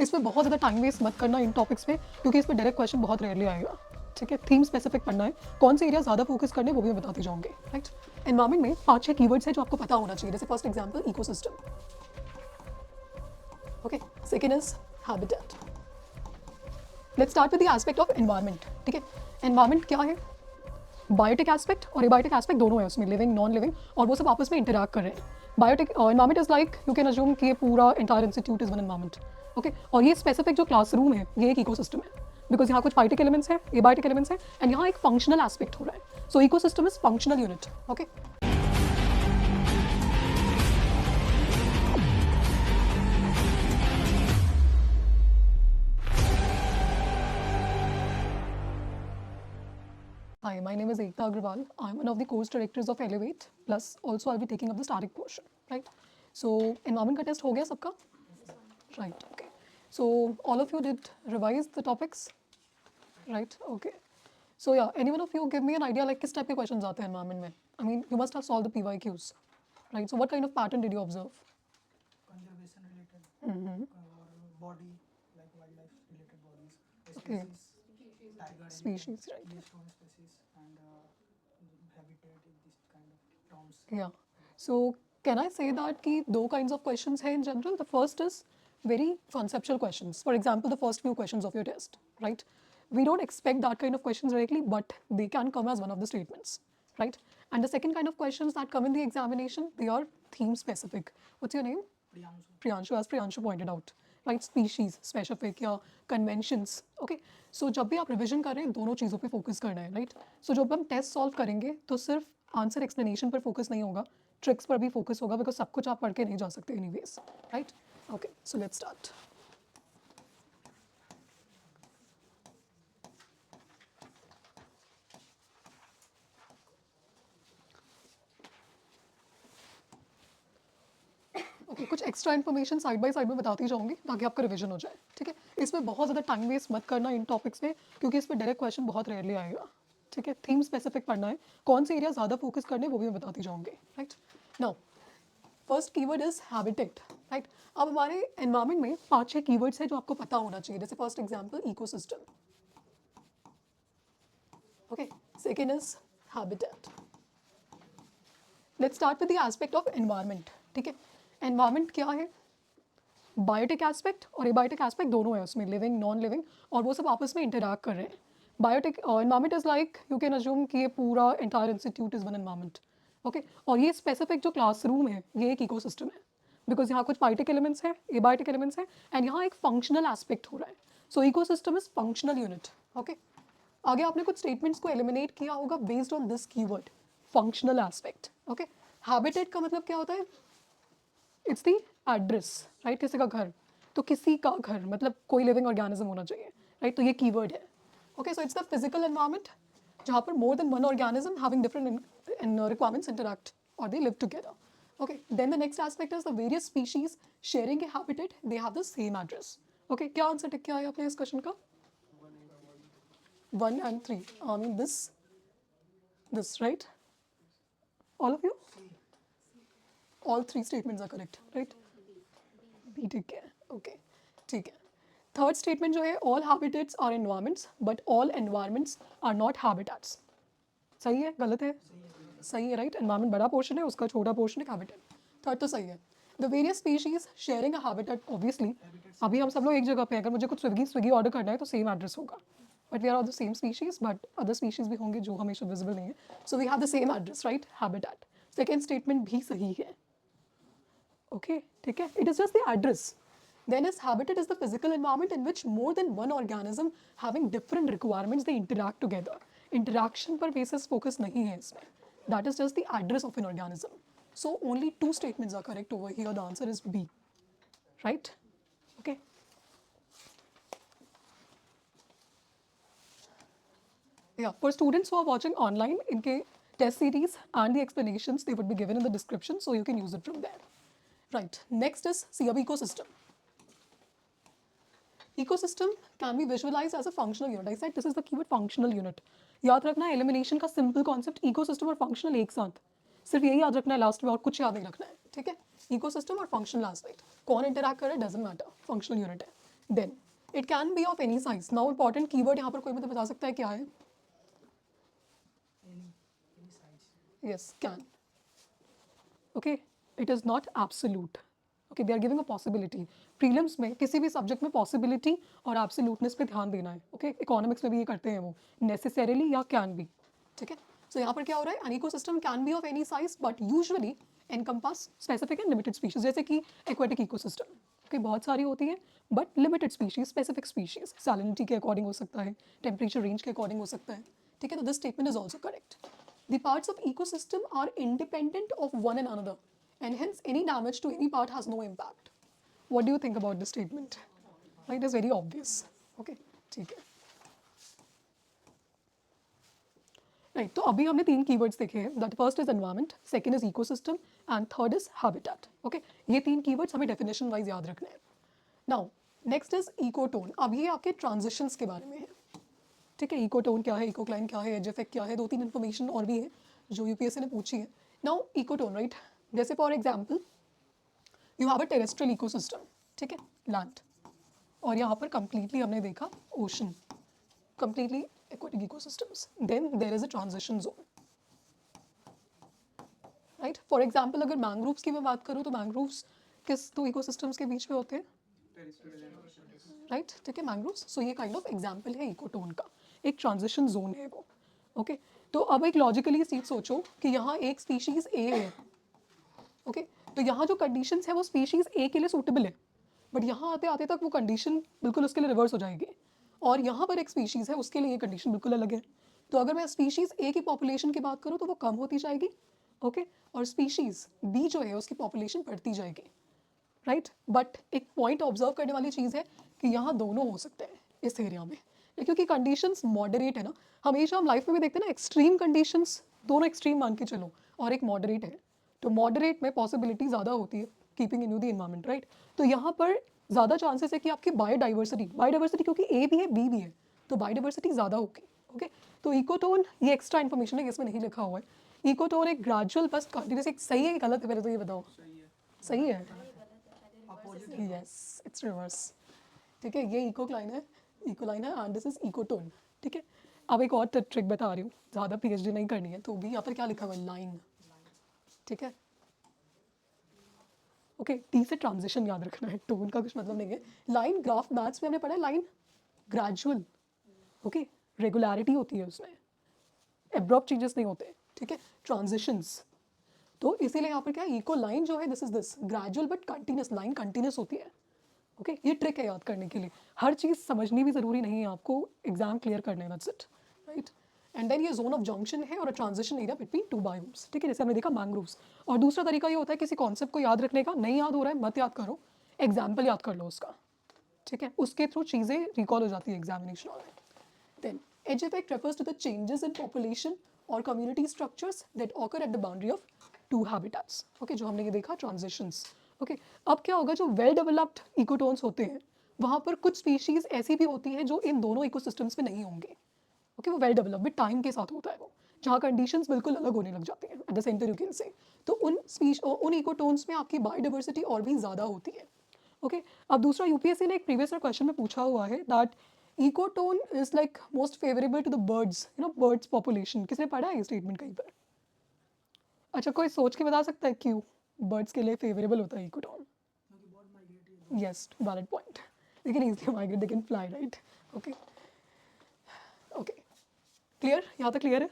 इसमें बहुत ज़्यादा टाइम वेस्ट मत करना इन टॉपिक्स पे, क्योंकि इसमें डायरेक्ट क्वेश्चन बहुत रेयरली आएगा। ठीक है, थीम स्पेसिफिक पढ़ना है, कौन से एरिया ज़्यादा फोकस करने वो भी मैं बताती जाऊँगी। राइट, एनवायरमेंट में 5-6 कीवर्ड्स हैं जो आपको पता होना चाहिए। जैसे first example ecosystem, okay, second is habitat. Let's start with the aspect of environment. ठीक है, एनवायरमेंट क्या है? बायोटिक एस्पेक्ट और एबायोटिक एस्पेक्ट दोनों है उसमें, लिविंग नॉन लिविंग, और वो सब आपस में इंटरैक्ट कर रहे हैं। Biotic environment is like, you can assume कि ये पूरा entire institute is one environment. Okay, और ये स्पेसिफिक जो क्लासरूम है ये एक इकोसिस्टम है, बिकॉज यहाँ कुछ बायोटिक एलिमेंट्स हैं, एबायोटिक एलिमेंट्स हैं, एंड यहाँ एक फंक्शनल एस्पेक्ट हो रहा है। सो ecosystem is functional unit. Okay, Hi, my name is Ekta Agrawal. I'm one of the course directors of Elevate. Plus, also I'll be taking up the static portion, right? So, environment का test हो गया सबका? Right. Okay. So, all of you did revise the topics, right? Okay. So yeah, any one of you give me an idea like किस type के questions आते हैं environment में? I mean, you must have solved the PYQs, right? So, what kind of pattern did you observe? Conservation related or body like wildlife related bodies, Okay. species, tiger, Species, right? keystone species and habitat in this kind of terms. Yeah. So can I say that कि दो kinds of questions हैं in general? The first is very conceptual questions. For example, the first few questions of your test, right? We don't expect that kind of questions directly, but they can come as one of the statements, right? And the second kind of questions that come in the examination, they are theme specific. What's your name? Priyanshu. Priyanshu, as Priyanshu pointed out, right? Species specific या conventions, okay? So जब भी आप revision कर रहे हैं दोनों चीज़ों पे फोकस करना है, right? So जब हम टेस्ट सॉल्व करेंगे तो सिर्फ आंसर एक्सप्लेनेशन पर फोकस नहीं होगा, ट्रिक्स पर भी फोकस होगा, बिकॉज सब कुछ आप पढ़ के नहीं जा सकते anyways, right? Okay, so let's start. Okay, कुछ extra information side by side में बताती जाऊंगी ताकि आपका रिवीजन हो जाए। ठीक है, इसमें बहुत ज़्यादा टाइम वेस्ट मत करना इन टॉपिक्स में, क्योंकि इसमें डायरेक्ट क्वेश्चन बहुत रेयरली आएगा। ठीक है, थीम स्पेसिफिक पढ़ना है, कौन से एरिया ज़्यादा फोकस करने वो भी मैं बताती जाऊंगी। Right, now first keyword is habitat. Right, अब हमारे एनवायरमेंट में 5-6 कीवर्ड्स हैं जो आपको पता होना चाहिए। जैसे first example ecosystem, okay, second is habitat. Let's start with the aspect of environment. ठीक है, एनवायरमेंट क्या है? बायोटिक एस्पेक्ट और एबायोटिक एस्पेक्ट दोनों है उसमें, लिविंग नॉन लिविंग, और वो सब आपस में इंटरैक्ट कर रहे हैं। Biotic environment is like, you can assume कि ये पूरा entire institute is one environment. Okay, और ये स्पेसिफिक जो क्लासरूम है ये एक इकोसिस्टम है, बिकॉज यहाँ कुछ बायोटिक एलिमेंट्स हैं, एबायोटिक एलिमेंट्स हैं, एंड यहाँ एक फंक्शनल एस्पेक्ट हो रहा है। सो ecosystem is functional unit. Okay, आगे आपने कुछ स्टेटमेंट्स को एलिमिनेट किया होगा based on this keyword, functional aspect. Okay, habitat का मतलब क्या होता है? It's the address, right? किसी का घर, तो किसी का घर मतलब कोई लिविंग ऑर्गेनिज्म होना चाहिए, राइट? तो ये कीवर्ड है। Okay, so it's the physical environment जहाँ पर more than one organism having different requirements interact और they live together. Okay, then the next aspect is the various species sharing a habitat, they have the same address. Okay, क्या answer tick के आया आपने इस question का? 1 and 3, I mean this, right? All of you? All three statements are correct, right? भी ठीक है, okay, ठीक है। थर्ड स्टेटमेंट जो है, all habitats are environments but all environments are not habitats. सही है, गलत है? सही है, राइट? एनवायरमेंट बड़ा पोर्शन है, उसका छोटा पोर्शन है हैबिटेट। थर्ड तो सही है। The various species sharing a habitat, obviously अभी हम सब लोग एक जगह पे हैं, अगर मुझे कुछ स्विगी ऑर्डर करना है तो सेम एड्रेस होगा, but we are of the same species, but other species भी होंगे जो हमेशा विजिबल नहीं है, so we have the same address, right? Habitat. Second statement भी सही है, ओके, ठीक है, it is just the address. Then is habitat is the physical environment in which more than one organism having different requirements they interact together. Interaction पर basis focus नहीं है इसमें. That is just the address of an organism. So only two statements are correct over here. The answer is B. Right? Okay. Yeah, for students who are watching online, in case test series and the explanations, they would be given in the description, so you can use it from there. Right. Next is see ecosystem. Ecosystem can be visualized as a functional unit. I said this is the keyword functional unit. याद रखना है elimination का simple concept, ecosystem और functional एक साथ, सिर्फ यही याद रखना है लास्ट में, और कुछ याद नहीं रखना है। ठीक है, इकोसिस्टम और फंक्शनल एस्पेक्ट, कौन इंटरैक्ट कर रहा है डजंट मैटर, फंक्शनल यूनिट है। Then it can be of any size. Now important keyword यहाँ पर कोई मतलब बता सकता है क्या है? any size. Yes, can. Okay, it is not absolute. Okay, they are giving a possibility. Prelims में किसी भी सब्जेक्ट में possibility और absoluteness पे ध्यान देना है. Okay, economics में भी ये करते हैं वो, necessarily या can be. ठीक है, so यहाँ पर क्या हो रहा है? An ecosystem can be of any size but usually encompass specific and limited species. जैसे कि aquatic ecosystem. Okay, बहुत सारी होती है but limited species, specific species. Salinity के according हो सकता है, temperature range के according हो सकता है. ठीक है, तो this statement is also correct. The parts of ecosystem are independent of one another and hence any damage to any part has no impact. What do you think about this statement? It is very obvious. Okay, ठीक है. Right, तो अभी हमने 3 keywords देखे हैं. That first is environment, second is ecosystem and third is habitat. Okay, ये 3 keywords हमें definition wise याद रखने हैं. Now, next is ecotone. अब ये आपके transitions के बारे में है. ठीक है, इकोटोन क्या है, इकोक्लाइन क्या है, एज इफेक्ट क्या है, 2-3 इन्फॉर्मेशन और भी है जो यूपीएससी ने पूछी है. नाउ इकोटोन, राइट, जैसे for example you have a terrestrial ecosystem. ठीक है, लैंड, और यहाँ पर कंप्लीटली हमने देखा ocean, completely aquatic ecosystems. Then there is a transition zone. Right, for example अगर मैंग्रोव्स की मैं बात करूँ तो मैंग्रोव्स किस 2 इकोसिस्टम्स के बीच में होते हैं? राइट, ठीक है, मैंग्रोव्स. सो ये काइंड ऑफ एग्जांपल है इकोटोन का, एक ट्रांजिशन जोन है वो. ओके, तो अब एक लॉजिकली सीट सोचो कि यहाँ एक स्पीशीज ए है. ओके, तो यहाँ जो कंडीशंस है वो स्पीशीज ए के लिए सूटेबल है, बट यहाँ आते आते तक वो कंडीशन बिल्कुल उसके लिए रिवर्स हो जाएगी, और यहाँ पर एक स्पीशीज है उसके लिए ये कंडीशन बिल्कुल अलग है. तो अगर मैं स्पीशीज ए की पॉपुलेशन की बात करूँ तो वो कम होती जाएगी. ओके, और स्पीशीज बी जो है उसकी पॉपुलेशन बढ़ती जाएगी. राइट, बट एक पॉइंट ऑब्जर्व करने वाली चीज़ है कि यहाँ दोनों हो सकते हैं इस एरिया में, क्योंकि कंडीशंस मॉडरेट है ना. हमेशा हम लाइफ में भी देखते हैं ना, एक्सट्रीम कंडीशंस, दोनों एक्सट्रीम मान के चलो, और एक मॉडरेट है. तो मॉडरेट में पॉसिबिलिटी ज़्यादा होती है keeping in you the environment. Right, तो यहाँ पर ज़्यादा चांसेस है कि आपकी बायोडाइवर्सिटी क्योंकि ए भी है बी भी है तो बायोडाइवर्सिटी ज़्यादा होगी. ओके, तो इकोटोन, ये एक्स्ट्रा इन्फॉर्मेशन है, इसमें नहीं लिखा हुआ है. इकोटोन एक ग्रेजुअल बस कंटिन्यूस, एक सही है कि गलत है, पहले तो ये बताओ. सही है. Yes, it's reverse. ठीक है, ये इकोक्लाइन है, इकोलाइन है, एंड दिस इज इकोटोन. ठीक है, अब एक और ट्रिक बता रही हूँ, ज़्यादा पीएचडी नहीं करनी है तो भी यहाँ पर क्या लिखा हुआ है? लाइन. ठीक है, ओके, टी से ट्रांजिशन याद रखना है, टोन का कुछ मतलब नहीं है. लाइन, ग्राफ मैथ्स में हमने पढ़ा है, लाइन ग्रेजुअल. ओके, रेगुलरिटी होती है उसमें, एब्रप्ट चेंजेस नहीं होते. ठीक है, ट्रांजिशंस, तो इसीलिए यहाँ पर क्या है, इको लाइन जो है this is this gradual but continuous. Line continuous होती है. ओके, ये ट्रिक है याद करने के लिए. हर चीज़ समझनी भी ज़रूरी नहीं है, आपको एग्जाम क्लियर करना है, that's it. Right, and then ये जोन ऑफ जंक्शन है और a transition area between 2 biomes. ठीक है, जैसे हमने देखा मैंग्रोव्स. और दूसरा तरीका ये होता है किसी कॉन्सेप्ट को याद रखने का, नहीं याद हो रहा है मत याद करो, एग्जाम्पल याद कर लो उसका. ठीक है, उसके थ्रू चीज़ें रिकॉल हो जाती है एग्जामिनेशन में. Then edge effect refers to the changes in population or community structures that occur at the boundary of two habitats. Okay, जो हमने ये देखा transitions. Okay, अब क्या होगा, जो वेल डेवलप्ड इकोटोन्स होते हैं वहाँ पर कुछ स्पीशीज ऐसी भी होती हैं जो इन दोनों इकोसिस्टम्स में नहीं होंगे. ओके, वो वेल डेवलप विद टाइम के साथ होता है वो, जहाँ कंडीशंस बिल्कुल अलग होने लग जाती हैं at the centre you can से. तो उन इकोटोन्स में आपकी बायोडाइवर्सिटी और भी ज़्यादा होती है. ओके, अब दूसरा यूपीएससी ने एक प्रीवियस क्वेश्चन में पूछा हुआ है that ecotone is like most favourable to the birds, you know, birds population. किसने पढ़ा है ये स्टेटमेंट कहीं पर? अच्छा, कोई सोच के बता सकता है क्यों बर्ड्स के लिए फेवरेबल होता है ecotone? Yes, valid point. They can easily migrate, they can fly, right. Okay, okay, clear, यहाँ तक क्लियर है?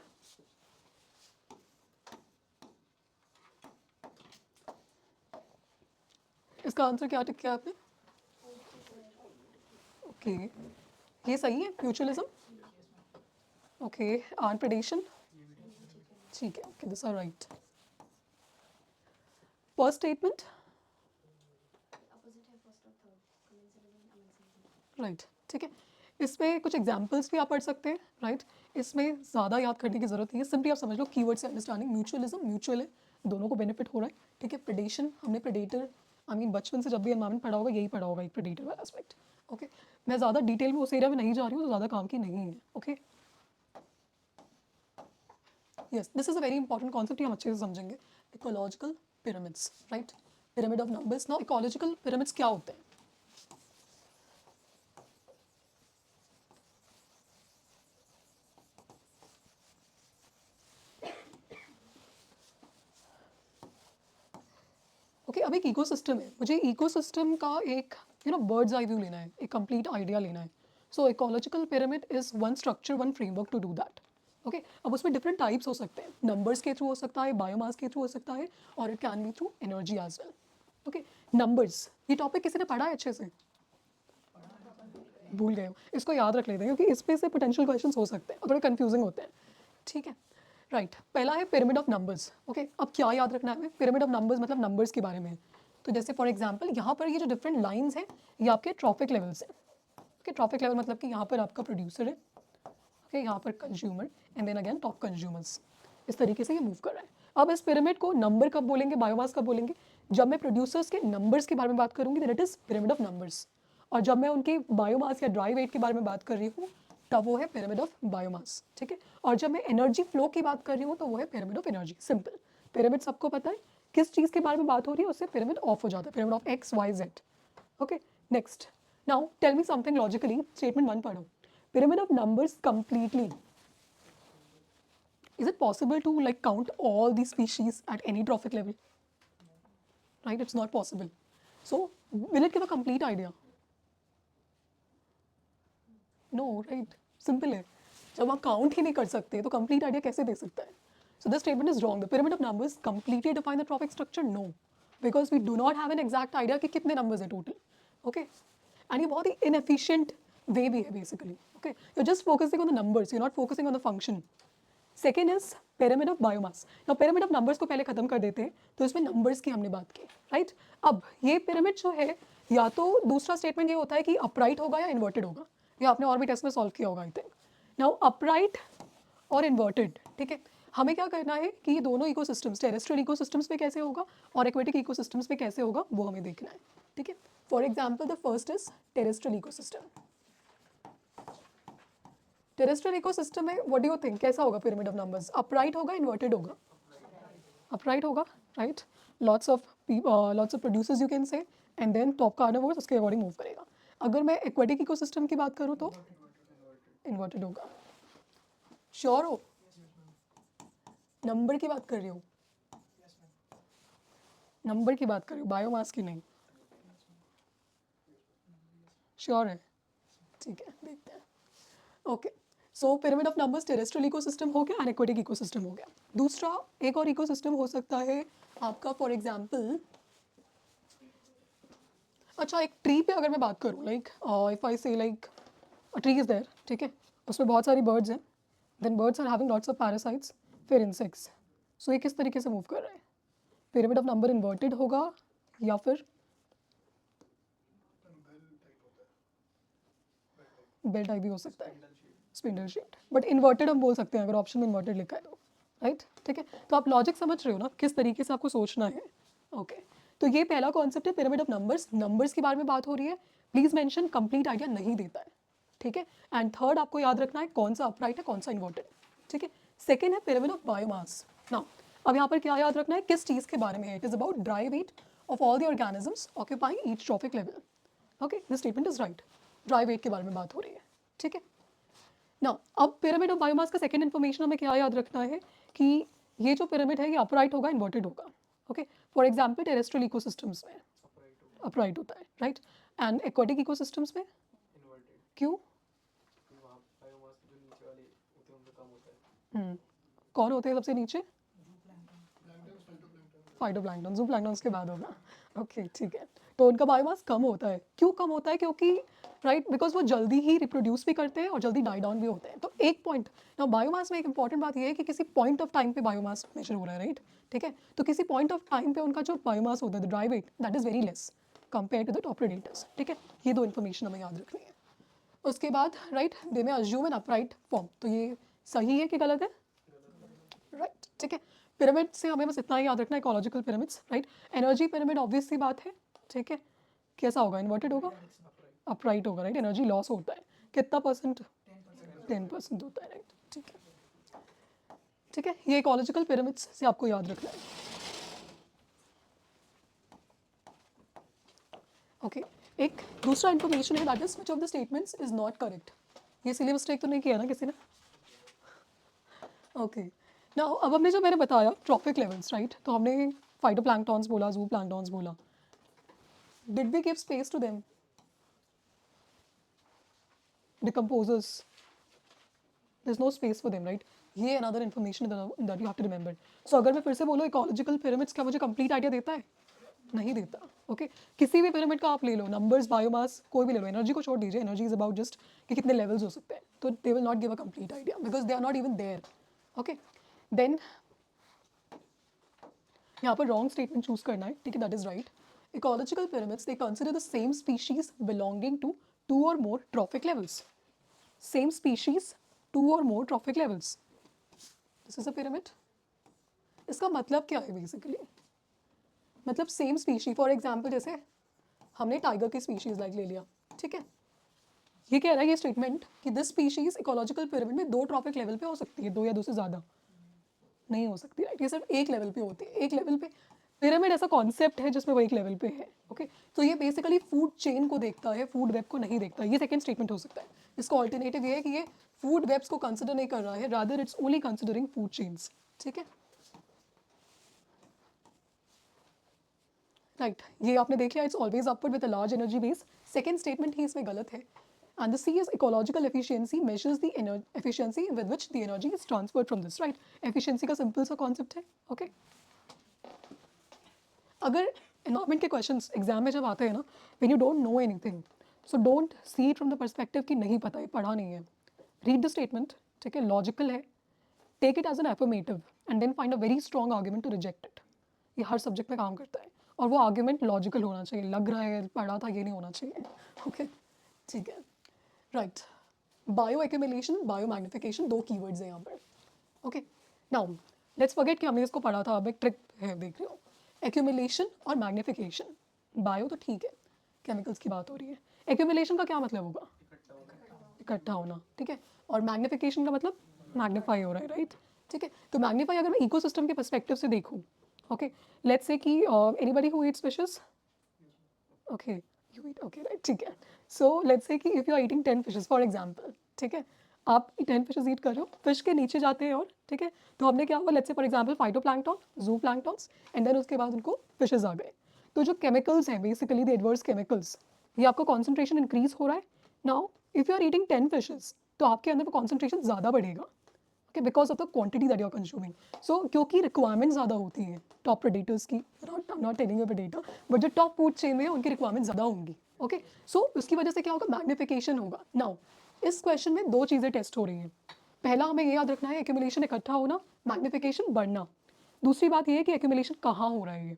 इसका आंसर क्या टिक किया आपने? ओके, ये सही है, म्यूचुअलिज्म. Okay, and predation. ठीक है, okay, this are right. First statement right. ठीक है, इसमें कुछ एग्जांपल्स भी आप पढ़ सकते हैं. राइट, इसमें ज़्यादा याद करने की जरूरत नहीं है, सिंपली आप समझ लो कीवर्ड से अंडरस्टैंडिंग. म्यूचुअलिज्म, म्यूचुअल है, दोनों को बेनिफिट हो रहा है. ठीक है, प्रेडेशन, हमने प्रेडेटर, आई मीन बचपन से जब भी एनवायरमेंट पढ़ा होगा यही पढ़ा होगा, एक प्रेडेटर वाला एस्पेक्ट. ओके, मैं ज़्यादा डिटेल में उस एरिया में नहीं जा रही हूँ तो ज़्यादा काम की नहीं है. Okay, yes, this is a very important concept, हम अच्छे से समझेंगे. Ecological pyramids, right, pyramid of numbers. Now ecological pyramids क्या होते हैं? ओके अब एक इकोसिस्टम है, मुझे इकोसिस्टम का एक बर्ड्स आई व्यू लेना है, एक कंप्लीट आइडिया लेना है. So ecological pyramid is one structure, one framework to do that. Okay अब उसमें डिफरेंट टाइप्स हो सकते हैं, नंबर्स के थ्रू हो सकता है, बायोमास के थ्रू हो सकता है, और it can be through energy as well. Okay numbers, ये टॉपिक किसी ने पढ़ा है अच्छे से? भूल गए हो, इसको याद रख लेते हैं क्योंकि इस पे से पोटेंशियल क्वेश्चंस हो सकते हैं और थोड़े कंफ्यूजिंग होते हैं. ठीक है राइट पहला है पिरामिड ऑफ नंबर्स. ओके अब क्या याद रखना है, पिरामिड ऑफ नंबर्स मतलब नंबर्स के बारे में. तो जैसे फॉर एग्जांपल यहाँ पर ये जो डिफरेंट लाइंस हैं ये आपके ट्रॉफिक लेवल्स हैं. ओके ट्रॉफिक लेवल मतलब कि यहाँ पर आपका प्रोड्यूसर है, ओके यहाँ पर consumer, and then again top consumers. इस तरीके से ये मूव कर रहा है. अब इस पिरामिड को नंबर कब बोलेंगे, बायोमास कब बोलेंगे? जब मैं प्रोड्यूसर्स के नंबर्स के बारे में बात करूंगी that is pyramid of numbers. और जब मैं उनके बायोमास या ड्राई वेट के बारे में बात कर रही हूँ तब वो है पिरामिड ऑफ बायोमास. ठीक है और जब मैं एनर्जी फ्लो की बात कर रही हूँ तो वो है pyramid of energy. Simple pyramid सबको पता है, किस चीज़ के बारे में बात हो रही है उससे पिरामिड ऑफ हो जाता है, pyramid of X Y Z. Okay next now tell me something logically. Statement 1 पढ़ो. Pyramid of numbers completely, is it possible to like count all these species at any trophic level? Right, it's not possible. So will it give a complete idea? No, right, simple है. जब आप count ही नहीं कर सकते तो complete idea कैसे दे सकता है? So this statement is wrong. The pyramid of numbers completely define the trophic structure? No, because we do not have an exact idea कि कितने numbers है total. Okay, and ये बहुत ही inefficient way भी है basically. Okay, you're just focusing on the numbers, you're not focusing on the function. Second is pyramid of biomass. Now pyramid of numbers को पहले खत्म कर देते हैं, तो इसमें नंबर्स की हमने बात की राइट. अब ये पिरामिड जो है या तो दूसरा स्टेटमेंट ये होता है कि अपराइट होगा या इन्वर्टेड होगा. ये आपने और भी टेस्ट में सॉल्व किया होगा आई थिंक. नाउ अपराइट और इन्वर्टेड, ठीक है हमें क्या करना है कि ये दोनों इकोसिस्टम्स, टेरेस्ट्रियल इकोसिस्टम्स में कैसे होगा और एक्वेटिक इकोसिस्टम्स में कैसे होगा वो हमें देखना है. ठीक है for example the first is terrestrial ecosystem. Terrestrial ecosystem में व्हाट डू यू थिंक कैसा होगा पिरामिड ऑफ नंबर्स? अपराइट होगा, इन्वर्टेड होगा? अपराइट होगा right. Lots of producers you can say, and then top carnivores उसके अकॉर्डिंग मूव करेगा. अगर मैं एक्वेटिक इकोसिस्टम की बात करूँ तो इन्वर्टेड होगा. श्योर हो? नंबर की बात कर रही हो, नंबर की बात कर रही हो, बायोमास की नहीं. श्योर है? ठीक है देखते हैं. Okay so pyramid of numbers terrestrial ecosystem हो गया एंड एक्वेटिक इकोसिस्टम हो गया. दूसरा एक और इकोसिस्टम हो सकता है आपका फॉर एग्जांपल, अच्छा एक ट्री पे अगर मैं बात करूँ like if I say like a tree is there, ठीक है उसमें बहुत सारी बर्ड्स हैं, then birds are having lots of parasites, फिर इंसेक्ट्स. सो ये किस तरीके से मूव कर रहे हैं? पिरामिड ऑफ नंबर इन्वर्टेड होगा या फिर बेल टाइप भी हो सकता है, स्पिंडल शेप्ड, बट इन्वर्टेड हम बोल सकते हैं अगर ऑप्शन में इन्वर्टेड लिखा है तो राइट. ठीक है तो आप लॉजिक समझ रहे हो ना किस तरीके से आपको सोचना है. ओके तो ये पहला कॉन्सेप्ट है पिरामिड ऑफ नंबर्स. नंबर्स के बारे में बात हो रही है, प्लीज मेंशन कंप्लीट आइडिया नहीं देता है. ठीक है एंड थर्ड आपको याद रखना है कौन सा अपराइट है कौन सा इन्वर्टेड है. ठीक है सेकेंड है पिरामिड ऑफ बायोमास. नाउ अब यहाँ पर क्या याद रखना है, किस चीज़ के बारे में है? It is about dry weight of all the organisms occupying each trophic level. Okay this statement is right, dry weight के बारे में बात हो रही है. ठीक है ना अब पिरामिड ऑफ बायोमास का सेकंड इन्फॉर्मेशन हमें क्या याद रखना है कि ये जो पिरामिड है ये अपराइट होगा, इन्वर्टेड होगा. Okay for example terrestrial ecosystems में अपराइट होता है राइट, एंड एक्वेटिक इकोसिस्टम्स में क्यों? कौन होते हैं सबसे नीचे? फाइटोप्लैंक्टन. ज़ूप्लैंक्टन्स के बाद होगा. ओके ठीक है तो उनका बायोमास कम होता है. क्यों कम होता है? क्योंकि राइट बिकॉज वो जल्दी ही रिप्रोड्यूस भी करते हैं और जल्दी डाई डाउन भी होते हैं. तो एक पॉइंट ना बायोमास में एक इंपॉर्टेंट बात यह है कि किसी पॉइंट ऑफ टाइम पे बायोमास मेजर हो रहा है राइट. ठीक है तो किसी पॉइंट ऑफ टाइम पे उनका जो बायोमास होता है the dry weight that is very less compare to the top predators. ठीक है ये दो इन्फॉर्मेशन हमें याद रखनी है. उसके बाद राइट दे में अज्यूम एन अपराइट फॉर्म. तो ये सही है कि गलत है? राइट ठीक है पिरामिड से हमें बस इतना ही याद रखना है, ecological pyramids right. Energy pyramid obvious सी बात है. ठीक है कैसा होगा? इन्वर्टेड होगा, अपराइट होगा राइट. एनर्जी लॉस होता है कितना परसेंट? 10% होता है राइट. ठीक है ठीक है ये इकोलॉजिकल पिरामिड्स से आपको याद रखना है. ओके एक दूसरा इन्फॉर्मेशन है that is which of the statements is not correct. ये सिली मिस्टेक तो नहीं किया ना किसी ने? ओके नाउ अब हमने जो मैंने बताया ट्रॉफिक लेवल्स राइट, तो हमने फाइटोप्लैंक्टॉन्स बोला, जू प्लैंक्टॉन्स बोला, did we give space to them? Decomposers, there's no space for them, right? ये another information that you have to remember. So अगर मैं फिर से बोलूँ ecological pyramids क्या मुझे complete idea देता है? नहीं देता. Okay? किसी भी pyramid का आप ले लो, numbers, biomass, कोई भी ले लो, energy को छोड़ दीजिए, energy is about just कि कितने levels हो सकते हैं. तो they will not give a complete idea because they are not even there. Okay? Then यहाँ पर wrong statement choose करना है, ठीक है? That is right. Ecological pyramids, they consider the same species belonging to 2 or more trophic levels. Same species, 2 or more trophic levels. This is a pyramid. इसका मतलब क्या है बेसिकली? मतलब सेम स्पीशी, फॉर एग्जाम्पल जैसे हमने tiger की species like ले लिया, ठीक है? ये कह रहा है ये स्टेटमेंट कि दिस स्पीशीज इकोलॉजिकल पिरामिड में 2 ट्रॉफिक लेवल पे हो सकती है, 2 या 2 से ज़्यादा नहीं हो सकती, राइट? ये सिर्फ एक लेवल पे होती है, एक लेवल पे. पिरामिड ऐसा कॉन्सेप्ट है जिसमें वो एक लेवल पे है. ओके, तो ये बेसिकली फूड चेन को देखता है, फूड वेब को नहीं देखता. ये सेकंड स्टेटमेंट हो सकता है. इसका ऑल्टरनेटिव ये है कि ये फूड वेब्स को कंसिडर नहीं कर रहा है, rather it's only considering food chains. ठीक है, राइट. ये आपने देख लिया, it's always upward with a large energy base. Second statement ही इसमें गलत है. And the C is ecological efficiency measures the efficiency with which the energy is transferred from this, right? Efficiency का simple सा concept है, okay? अगर environment के questions exam में जब आते हैं ना, when you don't know anything, so don't see it from the perspective कि नहीं पता है, पढ़ा नहीं है. रीड द स्टेटमेंट, ठीक है, लॉजिकल है, take it as an affirmative and then find a very strong argument to reject it. ये हर सब्जेक्ट में काम करता है और वो आर्ग्यूमेंट लॉजिकल होना चाहिए. लग रहा है पढ़ा था, ये नहीं होना चाहिए. ओके, ठीक है, right. Bio accumulation, bio magnification, 2 keywords हैं यहाँ पर. ओके, नाउ लेट्स फॉरगेट कि हमने इसको पढ़ा था. अब एक ट्रिक है, देख रहे हो, एक्यूमुलेशन और मैग्निफिकेशन. बायो तो ठीक है, केमिकल्स की बात हो रही है. एक्यूमुलेशन का क्या मतलब होगा? इकट्ठा होना, ठीक है. और मैग्निफिकेशन का मतलब मैग्नीफाई हो रहा है, राइट? ठीक है, तो मैग्नीफाई अगर मैं इकोसिस्टम के पर्सपेक्टिव से देखूँ, ओके, लेट्स से कि anybody who eats fishes, okay, you eat, okay, right, ठीक है. सो लेट्स से कि if you are eating 10 fishes for example, ठीक है, आप 10 फिशेस ईट कर रहे हो, फिश के नीचे जाते हैं और, ठीक है, तो हमने क्या हुआ, let's say for example phytoplankton, जू प्लैंक्टन्स, एंड देन उसके बाद उनको फिशेस आ गए. तो जो केमिकल्स हैं बेसिकली द एडवर्स केमिकल्स, ये आपका कॉन्सेंट्रेशन इंक्रीज हो रहा है. Now if you are eating 10 fishes, तो आपके अंदर वो कॉन्सेंट्रेशन ज़्यादा बढ़ेगा, okay, because of the quantity that you are consuming. So क्योंकि रिक्वायरमेंट ज़्यादा होती है टॉप प्रेडेटर्स की, not telling you predator, but जो टॉप फूड चेन में है उनकी रिक्वायरमेंट ज़्यादा होंगी. ओके, सो उसकी वजह से क्या होगा, मैग्निफिकेशन होगा. नाउ इस क्वेश्चन में 2 चीज़ें टेस्ट हो रही हैं. पहला हमें ये याद रखना है, एक्यूमुलेशन इकट्ठा होना, मैग्निफिकेशन बढ़ना. दूसरी बात ये है कि एक्यूमुलेशन कहाँ हो रहा है ये,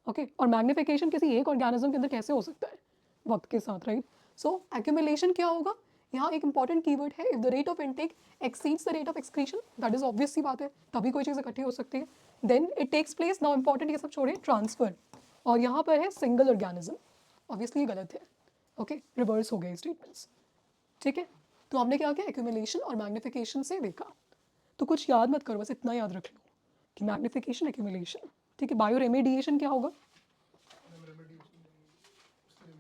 ओके, और मैग्निफिकेशन किसी एक ऑर्गेनिज्म के अंदर कैसे हो सकता है वक्त के साथ, राइट? सो एक्यूमुलेशन क्या होगा, यहाँ एक इंपॉर्टेंट कीवर्ड है, if the rate of intake exceeds the rate of excretion, that is obvious सी बात है, तभी कोई चीज़ इकट्ठी हो सकती है. Then it takes place, now important ये सब छोड़िए, ट्रांसफर, और यहाँ पर है सिंगल ऑर्गेनिज्म. ऑब्वियसली गलत है, ओके, रिवर्स हो गए स्टेटमेंट्स. ठीक है, तो हमने क्या किया, एक्यूमुलेशन और मैग्निफिकेशन से देखा. तो कुछ याद मत करो, बस इतना याद रख लो कि मैग्निफिकेशन, एक्यूमुलेशन, ठीक है. बायो रेमेडिएशन क्या होगा?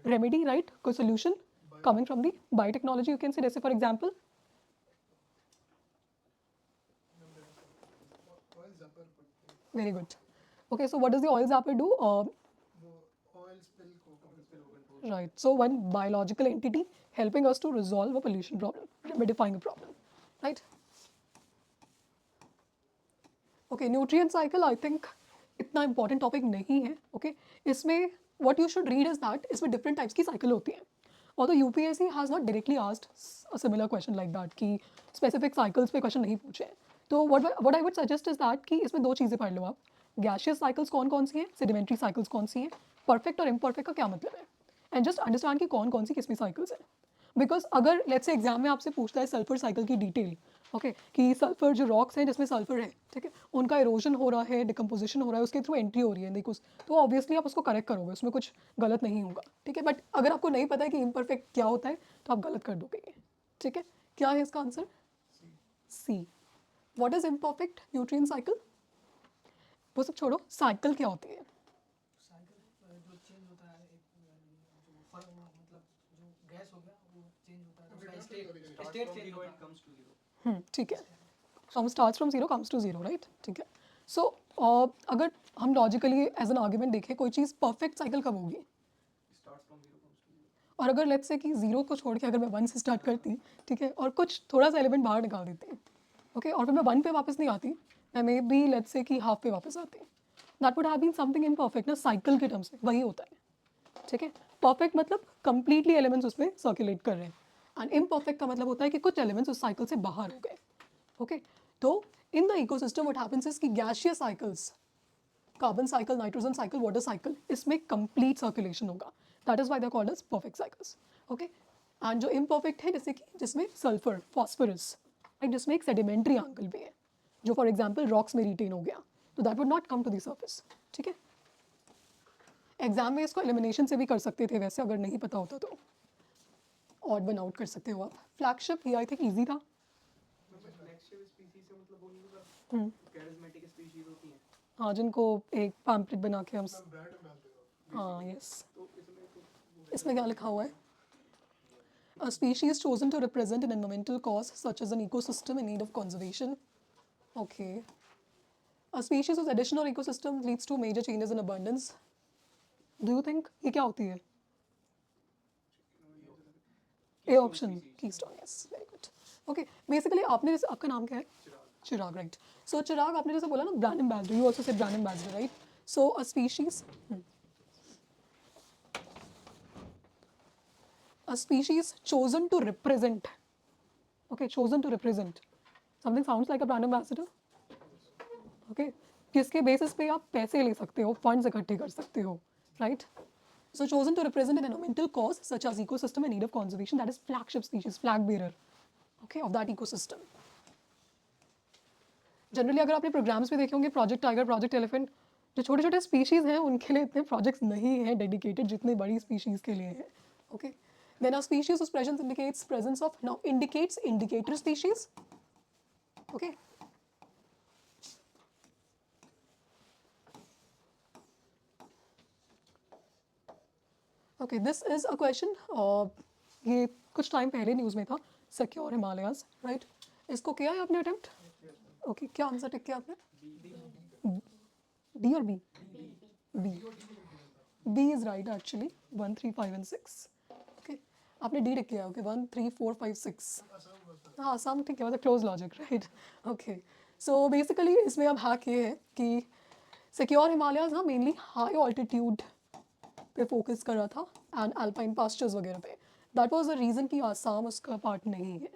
रेमेडी, राइट, कोई solution coming from the biotechnology, you can say, जैसे for example, very good. Okay, so what does the oil zapper do? Right, so one biological entity helping us to resolve a pollution problem, remedifying a problem, right? Okay, nutrient cycle, I think इतना important topic नहीं है. Okay, इसमें what you should read is that इसमें different types की cycle होती हैं. Although UPSC has not directly asked a similar question like that कि specific cycles पे question नहीं पूछे हैं. तो what I would suggest is that कि इसमें 2 चीज़ें पढ़ लो आप. Gaseous cycles कौन कौन सी हैं, sedimentary cycles कौन सी हैं, perfect और imperfect का क्या मतलब है, and just understand कि कौन कौन सी किसमें cycles हैं. बिकॉज अगर लेट्स से एग्जाम में आपसे पूछता है सल्फर साइकिल की डिटेल, ओके, कि सल्फर जो रॉक्स हैं जिसमें सल्फर है, ठीक है, उनका इरोजन हो रहा है, डिकम्पोजिशन हो रहा है, उसके थ्रू एंट्री हो रही है देखो, तो ऑब्वियसली आप उसको करेक्ट करोगे, उसमें कुछ गलत नहीं होगा. ठीक है, बट अगर आपको नहीं पता है कि इम्परफेक्ट क्या होता है तो आप गलत कर दोगे. ठीक है, क्या है इसका answer? C. What is imperfect nutrient cycle? वो सब छोड़ो, साइकिल क्या होती है? साइकिल जो चेंज होता है, एक जो फर्क मतलब जो गैस हो गया वो चेंज होता है, उसका स्टेट चेंज होता है. ठीक है, from starts from zero comes to zero, right? ठीक है, सो और अगर हम लॉजिकली एज एन आर्ग्यूमेंट देखें कोई चीज़ परफेक्ट साइकिल कब होगी? और अगर लेट्स से कि जीरो को छोड़ के अगर मैं वन से स्टार्ट करती, ठीक है, और कुछ थोड़ा सा एलिमेंट बाहर निकाल देती, ओके, और फिर मैं वन पे वापस नहीं आती, मैं मे बी लेट्स से कि हाफ पे वापस आती, that would have been something imperfect ना साइकिल के टर्म्स में वही होता है, ठीक है। परफेक्ट मतलब कंप्लीटली एलिमेंट्स उसमें सर्कुलेट कर रहे हैं, एंड इम्परफेक्ट का मतलब होता है कि कुछ एलिमेंट्स उस साइकिल से बाहर हो गए, ओके। तो in the ecosystem what happens is कि gaseous cycles, carbon cycle, nitrogen cycle, water cycle, इसमें कंप्लीट सर्कुलेशन होगा, that is why they called as perfect cycles, okay. And जो इम्परफेक्ट है जैसे कि जिसमें सल्फर, फॉस्फोरस, राइट, जिसमें एक सेडिमेंट्री एंगल भी है, जो फॉर एग्जाम्पल रॉक्स में रिटेन हो गया, तो that would not come to the surface, ठीक है। एग्जाम में इसको एलिमिनेशन से भी कर सकते थे वैसे, अगर नहीं पता होता तो ऑड वन आउट कर सकते हो आप। फ्लैगशिप ये आई थिंक ईजी था। हाँ, जिनको एक पैम्पलेट बना के हम, हाँ यस, इसमें क्या लिखा हुआ है? A species chosen to represent an environmental cause such as an ecosystem in need of conservation. Okay. A species whose addition or ecosystem leads to major changes in abundance. Do you think ये क्या होती है? A option, keystone, yes, very good. Okay, basically आपने जैसे, आपका नाम क्या है? चिराग, right. So चिराग, आपने जैसे बोला ना brand ambassador, you also said brand ambassador, right? So a species, a species chosen to represent, okay, chosen to represent, something sounds like a brand ambassador, okay, किसके बेसिस पे आप पैसे ले सकते हो, फंड्स इकट्ठे कर सकते हो, right? So chosen to represent an environmental cause such as ecosystem in need of conservation, that is flagship species, flag bearer, okay, of that ecosystem. Generally अगर आपने प्रोग्राम्स में देखे होंगे, प्रोजेक्ट टाइगर, प्रोजेक्ट एलिफेंट, जो छोटे छोटे species हैं उनके लिए इतने प्रोजेक्ट्स नहीं हैं डेडिकेटेड जितने बड़ी स्पीशीज़ के लिए हैं, okay. Then a species whose presence indicates presence of, now indicates indicator species, okay. Okay, this is a question, ये कुछ टाइम पहले न्यूज़ में था, सिक्योर हिमालयाज, राइट। इसको किया है आपने अटेम्प्ट? ओके, क्या आंसर टिक किया आपने? डी और B? B, B is right actually, 1 3 5 and 6, okay. आपने डी टिक किया, ओके, 1 3 4 5 6, हाँ सम ठीक है, मतलब close logic, right, okay. So basically इसमें अब हैक ये है कि सिक्योर हिमालयाज ना मेनली हाई ऑल्टीट्यूड पे फोकस कर रहा था एंड अल्पाइन पास्चर्स वगैरह पे, दैट वाज द रीज़न कि आसाम उसका पार्ट नहीं है,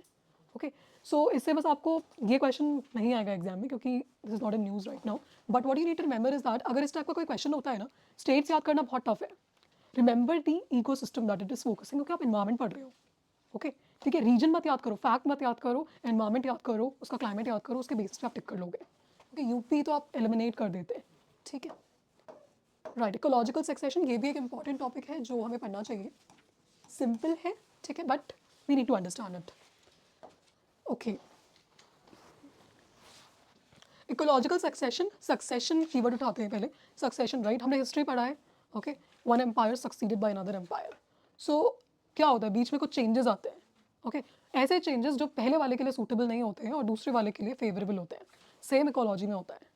ओके। सो इससे बस आपको ये क्वेश्चन नहीं आएगा एग्जाम में क्योंकि this is not in news right now, but what you need to remember is that अगर इस टाइप का कोई क्वेश्चन होता है ना, स्टेट्स याद करना बहुत टफ है, remember the ecosystem that it is focusing, क्योंकि आप इन्वायरमेंट पढ़ रहे हो, ओके, ठीक है। रीजन मत याद करो, फैक्ट मत याद करो, एनवायरमेंट याद करो, उसका क्लाइमेट याद करो, उसके बेसिस पे आप टिक कर लोगे, ओके। यूपी तो आप एलिमिनेट कर देते हैं, ठीक है, राइट। इकोलॉजिकल सक्सेशन ये भी एक इंपॉर्टेंट टॉपिक है जो हमें पढ़ना चाहिए, सिंपल है, ठीक है, but we need to understand it, okay. Ecological succession, succession keyword उठाते हैं पहले, सक्सेशन, राइट, हमने हिस्ट्री पढ़ा है, okay. One empire succeeded by another empire, so क्या होता है, बीच में कुछ चेंजेस आते हैं, ओके। ऐसे चेंजेस जो पहले वाले के लिए सूटेबल नहीं होते हैं और दूसरे वाले के लिए फेवरेबल होते हैं, सेम इकोलॉजी में होता है,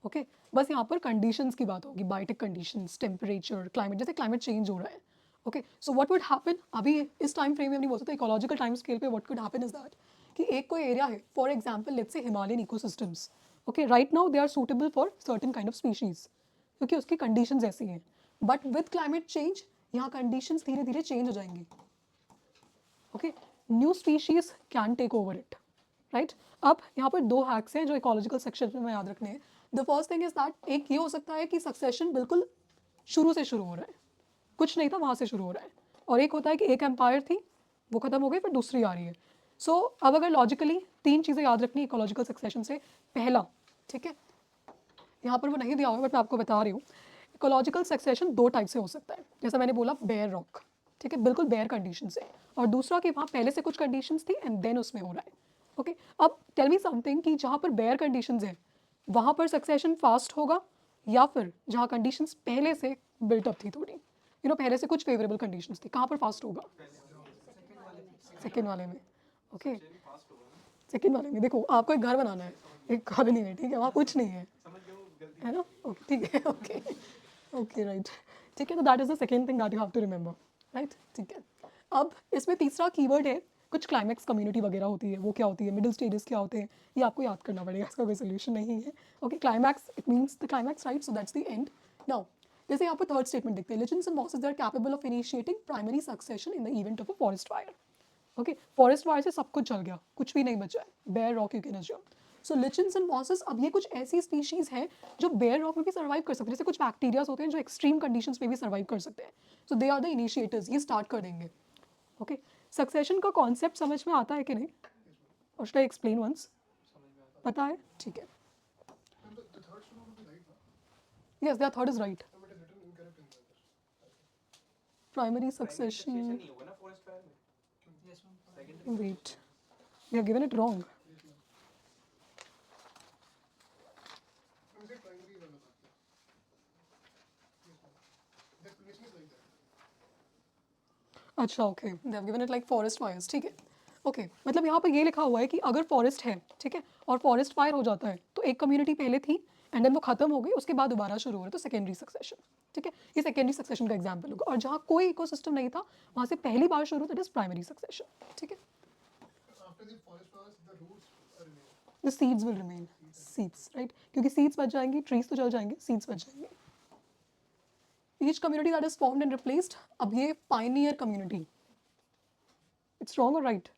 ओके। बस यहाँ पर कंडीशंस की बात होगी, बायोटिक कंडीशंस, टेम्परेचर, क्लाइमेट, जैसे क्लाइमेट चेंज हो रहा है, okay. So what would happen, अभी इस टाइम फ्रेम में नहीं बोल सकते, इकोलॉजिकल टाइम स्केल पे what could happen is that कि एक कोई एरिया है, for example let's say Himalayan ecosystems, okay, right now they are suitable for certain kind of species क्योंकि उसकी कंडीशंस ऐसी हैं, बट विद क्लाइमेट चेंज यहाँ कंडीशंस धीरे धीरे चेंज हो जाएंगी, okay. New species can take over it, right. अब यहाँ पर दो हैक्स हैं जो इकोलॉजिकल सेक्शन में याद रखने हैं। The first thing is that, एक ये हो सकता है कि सक्सेशन बिल्कुल शुरू से शुरू हो रहा है, कुछ नहीं था वहाँ से शुरू हो रहा है, और एक होता है कि एक एम्पायर थी वो खत्म हो गई फिर दूसरी आ रही है। सो अब अगर लॉजिकली तीन चीज़ें याद रखनी इकोलॉजिकल सक्सेशन से, पहला, ठीक है, यहाँ पर वो नहीं दिया हुआ है बट मैं आपको बता रही हूँ, इकोलॉजिकल सक्सेशन दो टाइप से हो सकता है, जैसा मैंने बोला बेयर रॉक, ठीक है, बिल्कुल बेयर कंडीशन से, और दूसरा कि वहाँ पहले से कुछ कंडीशंस थी एंड देन उसमें हो रहा है, ओके। अब टेल मी समथिंग कि जहाँ पर बेयर कंडीशंस है वहाँ पर सक्सेशन फास्ट होगा या फिर जहाँ कंडीशंस पहले से बिल्टअप थी थोड़ी, यू नो, पहले से कुछ फेवरेबल कंडीशंस थी, कहाँ पर फास्ट होगा? सेकेंड वाले में, ओके। सेकेंड वाले में देखो, आपको एक घर बनाना है एक कॉलोनी में, ठीक है, वहाँ कुछ नहीं है, है ना? ओके, ठीक है, ओके, ओके, राइट, ठीक है, तो that is the second thing that you have to remember, right, ठीक है। अब इसमें तीसरा कीवर्ड है, कुछ क्लाइमैक्स कम्युनिटी वगैरह होती है, वो क्या होती है, मिडिल स्टेजेस क्या होते हैं, ये आपको याद करना पड़ेगा, इसका कोई सोल्यूशन नहीं है। Okay, climax, it means the climax, right, so that's the end. Now जैसे यहाँ पर थर्ड स्टेटमेंट देखते हैं, lichens and mosses are capable of initiating primary succession in the event of a forest fire. Okay, forest fire से सब कुछ जल गया, कुछ भी नहीं बचा है, bare rock you can assume. So lichens and mosses, अब ये कुछ ऐसी स्पीशीज हैं जो बेयर रॉक में भी सर्वाइव कर सकते हैं, जैसे कुछ बैक्टीरियाज होते हैं जो एक्सट्रीम कंडीशंस में भी सर्वाइव कर सकते हैं। सो दे आर द इनिशिएटर्स, ये स्टार्ट कर देंगे। ओके, सक्सेशन का कॉन्सेप्ट समझ में आता है कि नहीं, और शुड आई एक्सप्लेन वंस? पता है, ठीक है। Yes, that third is right. Primary succession, नहीं होगा ना फॉरेस्ट फायर में। Yes, ma'am. Wait, we have given it wrong. अच्छा, okay, they have given it like forest fires, ठीक है। ओके, मतलब यहाँ पर ये लिखा हुआ है कि अगर फॉरेस्ट है, ठीक है, और फॉरेस्ट फायर हो जाता है, तो एक कम्युनिटी पहले थी एंड देन वो खत्म हो गई, उसके बाद दोबारा शुरू हो रहा है, तो सेकेंडरी सक्सेशन, ठीक है, ये सेकेंडरी सक्सेशन का एग्जाम्पल होगा। और जहाँ कोई इकोसिस्टम नहीं था, वहाँ से पहली बार शुरू, दैट इज प्राइमरी सक्सेशन, ठीक है। The seeds will remain, seeds, right, क्योंकि सीड्स बच जाएंगी, ट्रीज तो जल जाएंगे, सीड्स बच जाएंगे। Each community that is formed and replaced, अब ये pioneer community, it's wrong or right?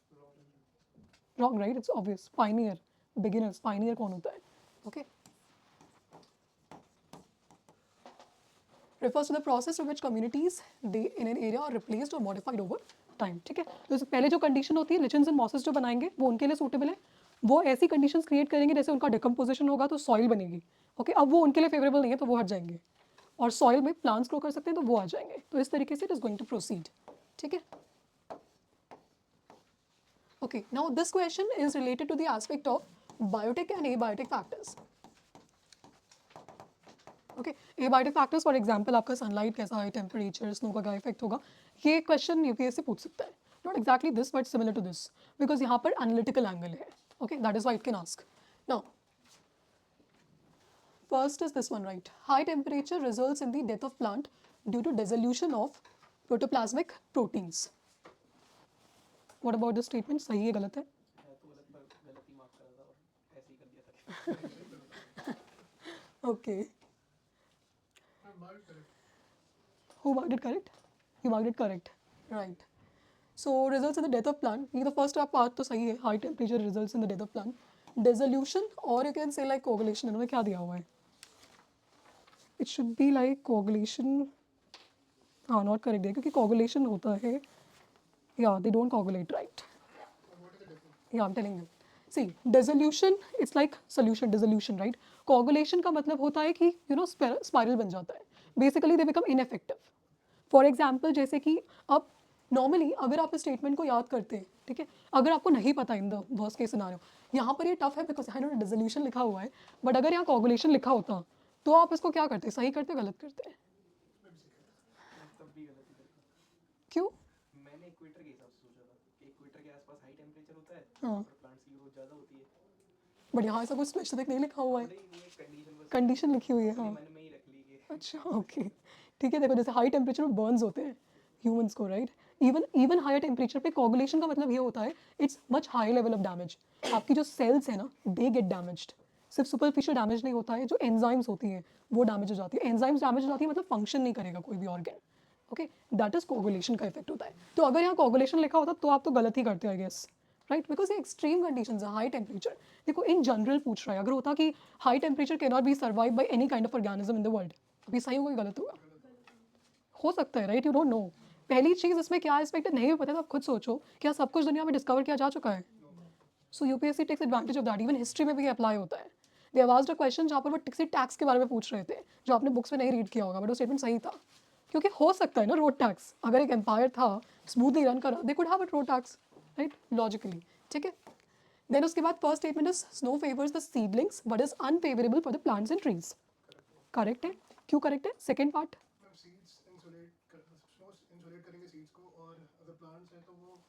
Wrong, right? It's obvious. Pioneer, beginners, pioneer कौन होता है? Okay. Refers to the process of which communities they in an area are replaced or modified over time. ठीक है, तो इससे पहले जो condition होती है, लिचन्स एंड मॉसेस जो बनाएंगे वो उनके लिए सूटेबल है, वो ऐसी कंडीशंस क्रिएट करेंगे जैसे उनका डिकम्पोजिशन होगा तो सॉइल बनेगी। ओके, अब वो उनके लिए फेवरेबल नहीं है तो वो हट जाएंगे, और सॉइल में प्लांट्स ग्रो कर सकते हैं तो वो आ जाएंगे, तो इस तरीके से it is going to proceed, ठीक है। Okay, now this question is related to the aspect of biotic and abiotic factors. Okay, abiotic factors for example आपका सनलाइट कैसा है, टेम्परेचर, स्नो का क्या इफेक्ट होगा, ये क्वेश्चन यूपीएससी से पूछ सकता है। Not exactly this but similar to this, because यहाँ पर एनालिटिकल एंगल है। Okay, that is why it can ask. Now first is this one, right, high temperature results in the death of plant due to dissolution of protoplasmic proteins. What about this statement, सही है गलत है? तो गलत पर गलती माफ कर रहा था और ऐसे ही कर दिया था। Okay. Who marked it correct? You marked it correct. Right. So results in the death of plant. ये तो first part तो सही है. High temperature results in the death of plant. Dissolution or you can say like coagulation. इन्होंने क्या दिया हुआ है? It should be like coagulation. हाँ, not correct है क्योंकि coagulation होता है. Yeah, they don't coagulate, right? Yeah, I'm telling you. See, dissolution, it's like solution, dissolution, right? Coagulation का मतलब होता है कि you know spiral बन जाता है. Basically, they become ineffective. For example जैसे कि अब नॉर्मली अगर आप इस स्टेटमेंट को याद करते हैं, ठीक है, अगर आपको नहीं पता in the worst case scenario, यहाँ पर ये टफ है बिकॉज आई नो डिसोल्यूशन लिखा हुआ है, बट अगर यहाँ कोगुलेशन लिखा होता तो आप इसको क्या करते, सही करते, गलत करते हैं? तब भी गलत ही करता। क्यों? मैंने इक्वेटर के हिसाब से सोचा था कि इक्वेटर के आसपास हाई टेम्परेचर होता है हाँ, और प्लांट्स की ग्रोथ ज़्यादा होती है। बट यहाँ ऐसा कुछ स्पेसिफिक नहीं लिखा हुआ है, नहीं, ये कंडीशन बस कंडीशन लिखी हुई है। अपने हाँ, मन में ही रख ली कि अच्छा, ओके, ठीक है। देखो जैसे हाई टेम्परेचर में बर्न्स होते हैं ह्यूमंस को, राइट, इवन हायर टेम्परेचर पे कोगुलेशन का मतलब ये होता है it's much high level of damage. आपकी जो सेल्स है ना, दे गेट डैमेज्ड। सिर्फ सुपरफिशियल डैमेज नहीं होता है, जो एंजाइम्स होती हैं वो डैमेज हो जाती है। एंजाइम्स डैमेज हो जाती है मतलब फंक्शन नहीं करेगा कोई भी organ. Okay, that is coagulation का इफेक्ट होता है। तो अगर यहाँ कोगुलेशन लिखा होता तो आप तो गलत ही करते, आई गेस, राइट, बिकॉज ये एक्सट्रीम कंडीशंस है, हाई टेम्परेचर। देखो इन जनरल पूछ रहा है, अगर होता कि high temperature can not be survive by any kind of organism in the world, अभी सही होगा कि गलत होगा? हो सकता है, राइट, यू डोंट नो। पहली चीज़ इसमें क्या एस्पेक्ट है नहीं भी पता तो आप खुद सोचो, क्या सब कुछ दुनिया में डिस्कवर किया जा चुका है? So UPSC takes advantage of that, even history में भी अप्लाई होता है। They have asked a question जहाँ पर वो किसी टैक्स के बारे में पूछ रहे थे जो आपने बुक्स में नहीं रीड किया होगा, बट वो स्टेटमेंट सही था, क्योंकि हो सकता है ना रोड टैक्स, अगर एक एम्पायर था स्मूथली रन करा, they could have a road tax, right, logically, ठीक है। देन उसके बाद first statement is snow favours the seedlings but is unfavourable for the plants and trees. Correct है, क्यों करेक्ट है? Second part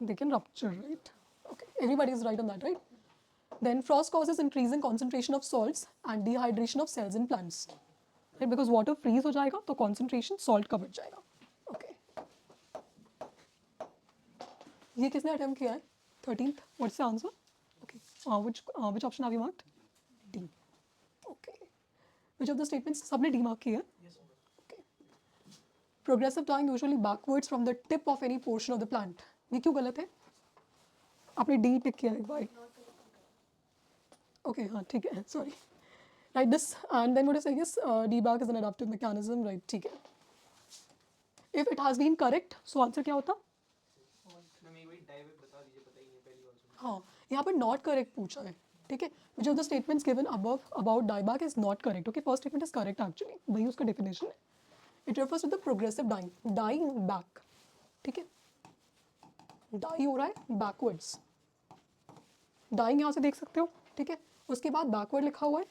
they can rupture, right? Okay, everybody is right on that, right? Then frost causes increasing concentration of salts and dehydration of cells in plants. Right? Because water freeze हो जाएगा तो concentration salt का बढ़ जाएगा. Okay. ये किसने attempt किया है? 13th. What's the answer? Okay. Which option have you marked? D. Okay. Which of the statements सबने D mark किया है? Yes, sir. Okay. Progressive dying usually backwards from the tip of any portion of the plant. ये क्यों गलत है? आपने D टिक किया है भाई. Okay, हाँ ठीक है. Sorry. Right, this and then what you're saying is debug is an adaptive mechanism, right? ठीक है. If it has been correct, so answer क्या होता? मैं वही डायवेक बता दीजिए, पता ही नहीं पहली बार. हाँ, यहाँ पर not correct पूछा है. ठीक है. Which of the statements given above about dieback is not correct? Okay, first statement is correct actually. वही उसका definition है. It refers to the progressive dying, dying back. ठीक है. Die हो रहा है backwards. Dying यहाँ से देख सकते हो. ठीक है. उसके बाद backward लिखा हुआ है.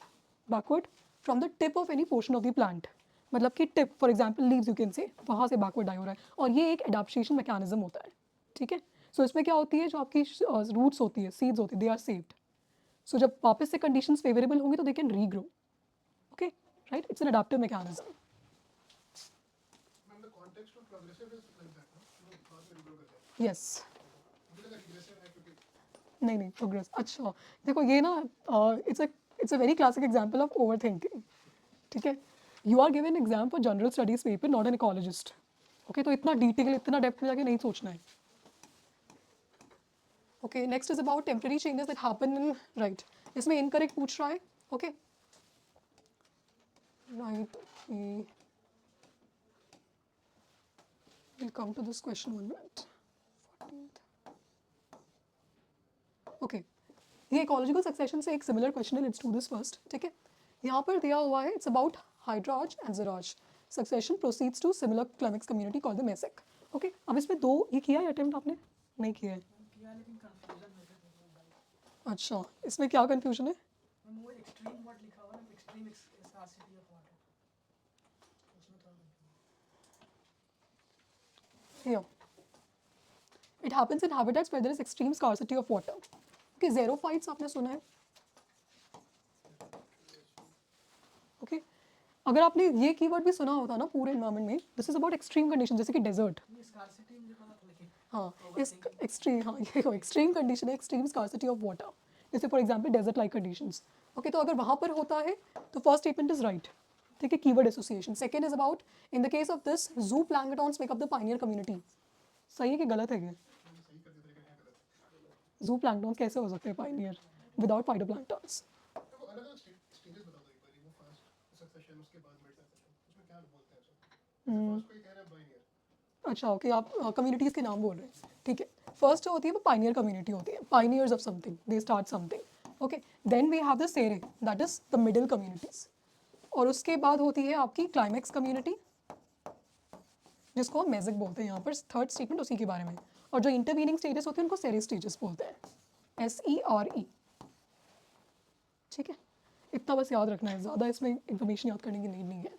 Backward from the tip of any portion of the plant. मतलब कि tip, for example leaves you can say, वहाँ से backward die हो रहा है. और ये एक adaptation mechanism होता है. ठीक है. So इसमें क्या होती है, जो आपकी roots होती है, seeds होती है, they are saved. So जब वापस से conditions favorable होंगी तो they can regrow. Okay, right? It's an adaptive mechanism. Ma'am, the context of progressive is like that, no? Fast and grow करते हैं. Yes. मुझे लगा regressive है क्योंकि नहीं प्रोग्रेस. अच्छा देखो ये ना it's a very classic example of overthinking. ठीक है. You are given exam for general studies paper, not an ecologist. Okay, तो इतना डिटेल, इतना डेप्थ में जाके नहीं सोचना है. Okay, next is about temporary changes that happen in. Right, इसमें इनकरेक्ट पूछ रहा है. Okay right, will come to this question one minute. Okay, ये इकोलॉजिकल सक्सेशन से एक सिमिलर क्वेश्चन है. Let's do this first. ठीक है. यहाँ पर दिया हुआ है, it's about hydrarch and xerarch. Succession proceeds to similar climax community called the mesic. Okay, अब इसमें दो ये किया है अटेम्प्ट आपने? नहीं किया है. किया लेकिन कंफ्यूजन में थे. अच्छा, इसमें क्या कन्फ्यूजन है? मैम वो एक्सट्रीम वर्ड लिखा हुआ ना, एक्सट्रीम स्कार्सिटी ऑफ वाटर, उसमें थोड़ा Here. It happens in habitats where there is extreme scarcity of water. Okay, xerophytes आपने सुना है? Okay. अगर आपने ये कीवर्ड भी सुना होता ना पूरे एनवायरनमेंट में, this is about extreme condition, जैसे कि डेजर्ट. ये स्कार्सिटी मुझे पता था लेकिन हाँ, इस एक्सट्रीम, हाँ ये एक्सट्रीम कंडीशन है, एक्सट्रीम स्कार्सिटी ऑफ वाटर. जैसे for example desert like conditions. Okay, तो अगर वहाँ पर होता है तो फर्स्ट स्टेटमेंट इज राइट. ठीक है, keyword association. Second is about in the case of this जू planktons make up the Pioneer community. सही है कि गलत है? मैंने सही कर दिया, लेकिन है गलत. जू प्लैंकटॉन्स कैसे हो सकते हैं पायनियर विदाउट फाइटोप्लैंक्टन्स? देखो अलग-अलग स्टेजेस बता दो एक बार. वो फर्स्ट सक्सेशन, उसके बाद मिड सक्सेशन, उसमें क्या बोलते हैं सब? फर्स्ट कोई कह रहा है बाइनर. अच्छा, ओके, आप कम्युनिटीज़ के नाम बोल रहे हैं. ठीक है. फर्स्ट जो होती है वो पायनियर कम्युनिटी होती है. Pioneers of something, they start something. Okay, then we have the sere, that is the middle communities. और उसके बाद होती है आपकी क्लाइमैक्स कम्युनिटी, जिसको हम मेजिक बोलते हैं. यहाँ पर थर्ड स्टेटमेंट उसी के बारे में. और जो इंटरवीनिंग स्टेजेस होते हैं उनको सेरे स्टेजेस बोलते हैं. SERE. ठीक है, इतना बस याद रखना है, ज़्यादा इसमें इंफॉर्मेशन याद करने की नीड नहीं है.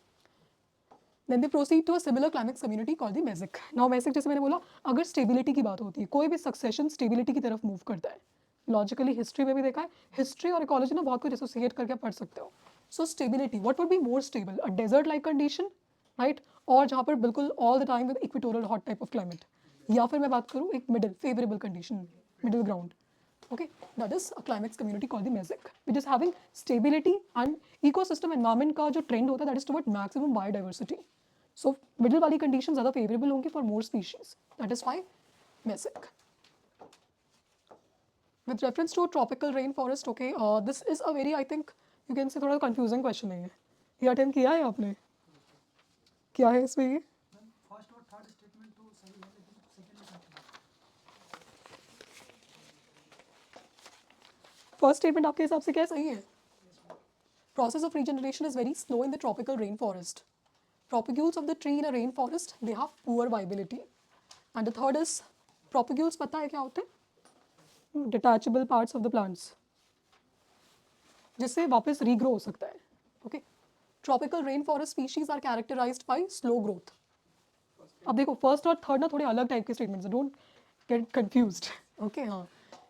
Then they proceed to a similar climax community called the mesic. Now mesic, जैसे मैंने बोला, अगर स्टेबिलिटी की बात होती है, कोई भी सक्सेशन स्टेबिलिटी की तरफ मूव करता है. लॉजिकली हिस्ट्री में भी देखा है, हिस्ट्री और इकोलॉजी ना बहुत कुछ एसोसिएट करके पढ़ सकते हो. So stability, what would be more stable, a desert like condition, right, और जहाँ पर बिल्कुल all the time with equatorial hot type of climate, या फिर मैं बात करूँ एक middle favourable condition, middle ground. Okay, that is a climax community called the mesic, which is having stability and ecosystem environment का जो trend होता है that is toward maximum biodiversity. So middle वाली conditions ज़्यादा favorable होंगी for more species. That is why mesic. With reference to tropical rainforest, okay, this is a very, I think you can say थोड़ा confusing question है ये. ये attempt किया है आपने? क्या है इसमें ये? मैम फर्स्ट और थर्ड स्टेटमेंट तो सही है लेकिन सेकंड में कंफ्यूजन. फर्स्ट स्टेटमेंट आपके हिसाब से क्या सही है? Process of regeneration is very slow in the tropical rainforest. Propagules of the tree in a rainforest, they have poor viability. And the third is, propagules पता है क्या होते हैं? Detachable parts of the plants, जिससे वापस regrow हो सकता है. Okay. Tropical rainforest species are characterized by slow growth. अब देखो फर्स्ट और थर्ड ना थोड़े अलग टाइप के स्टेटमेंट्स हैं, डोंट गेट कंफ्यूज्ड. ओके, हाँ,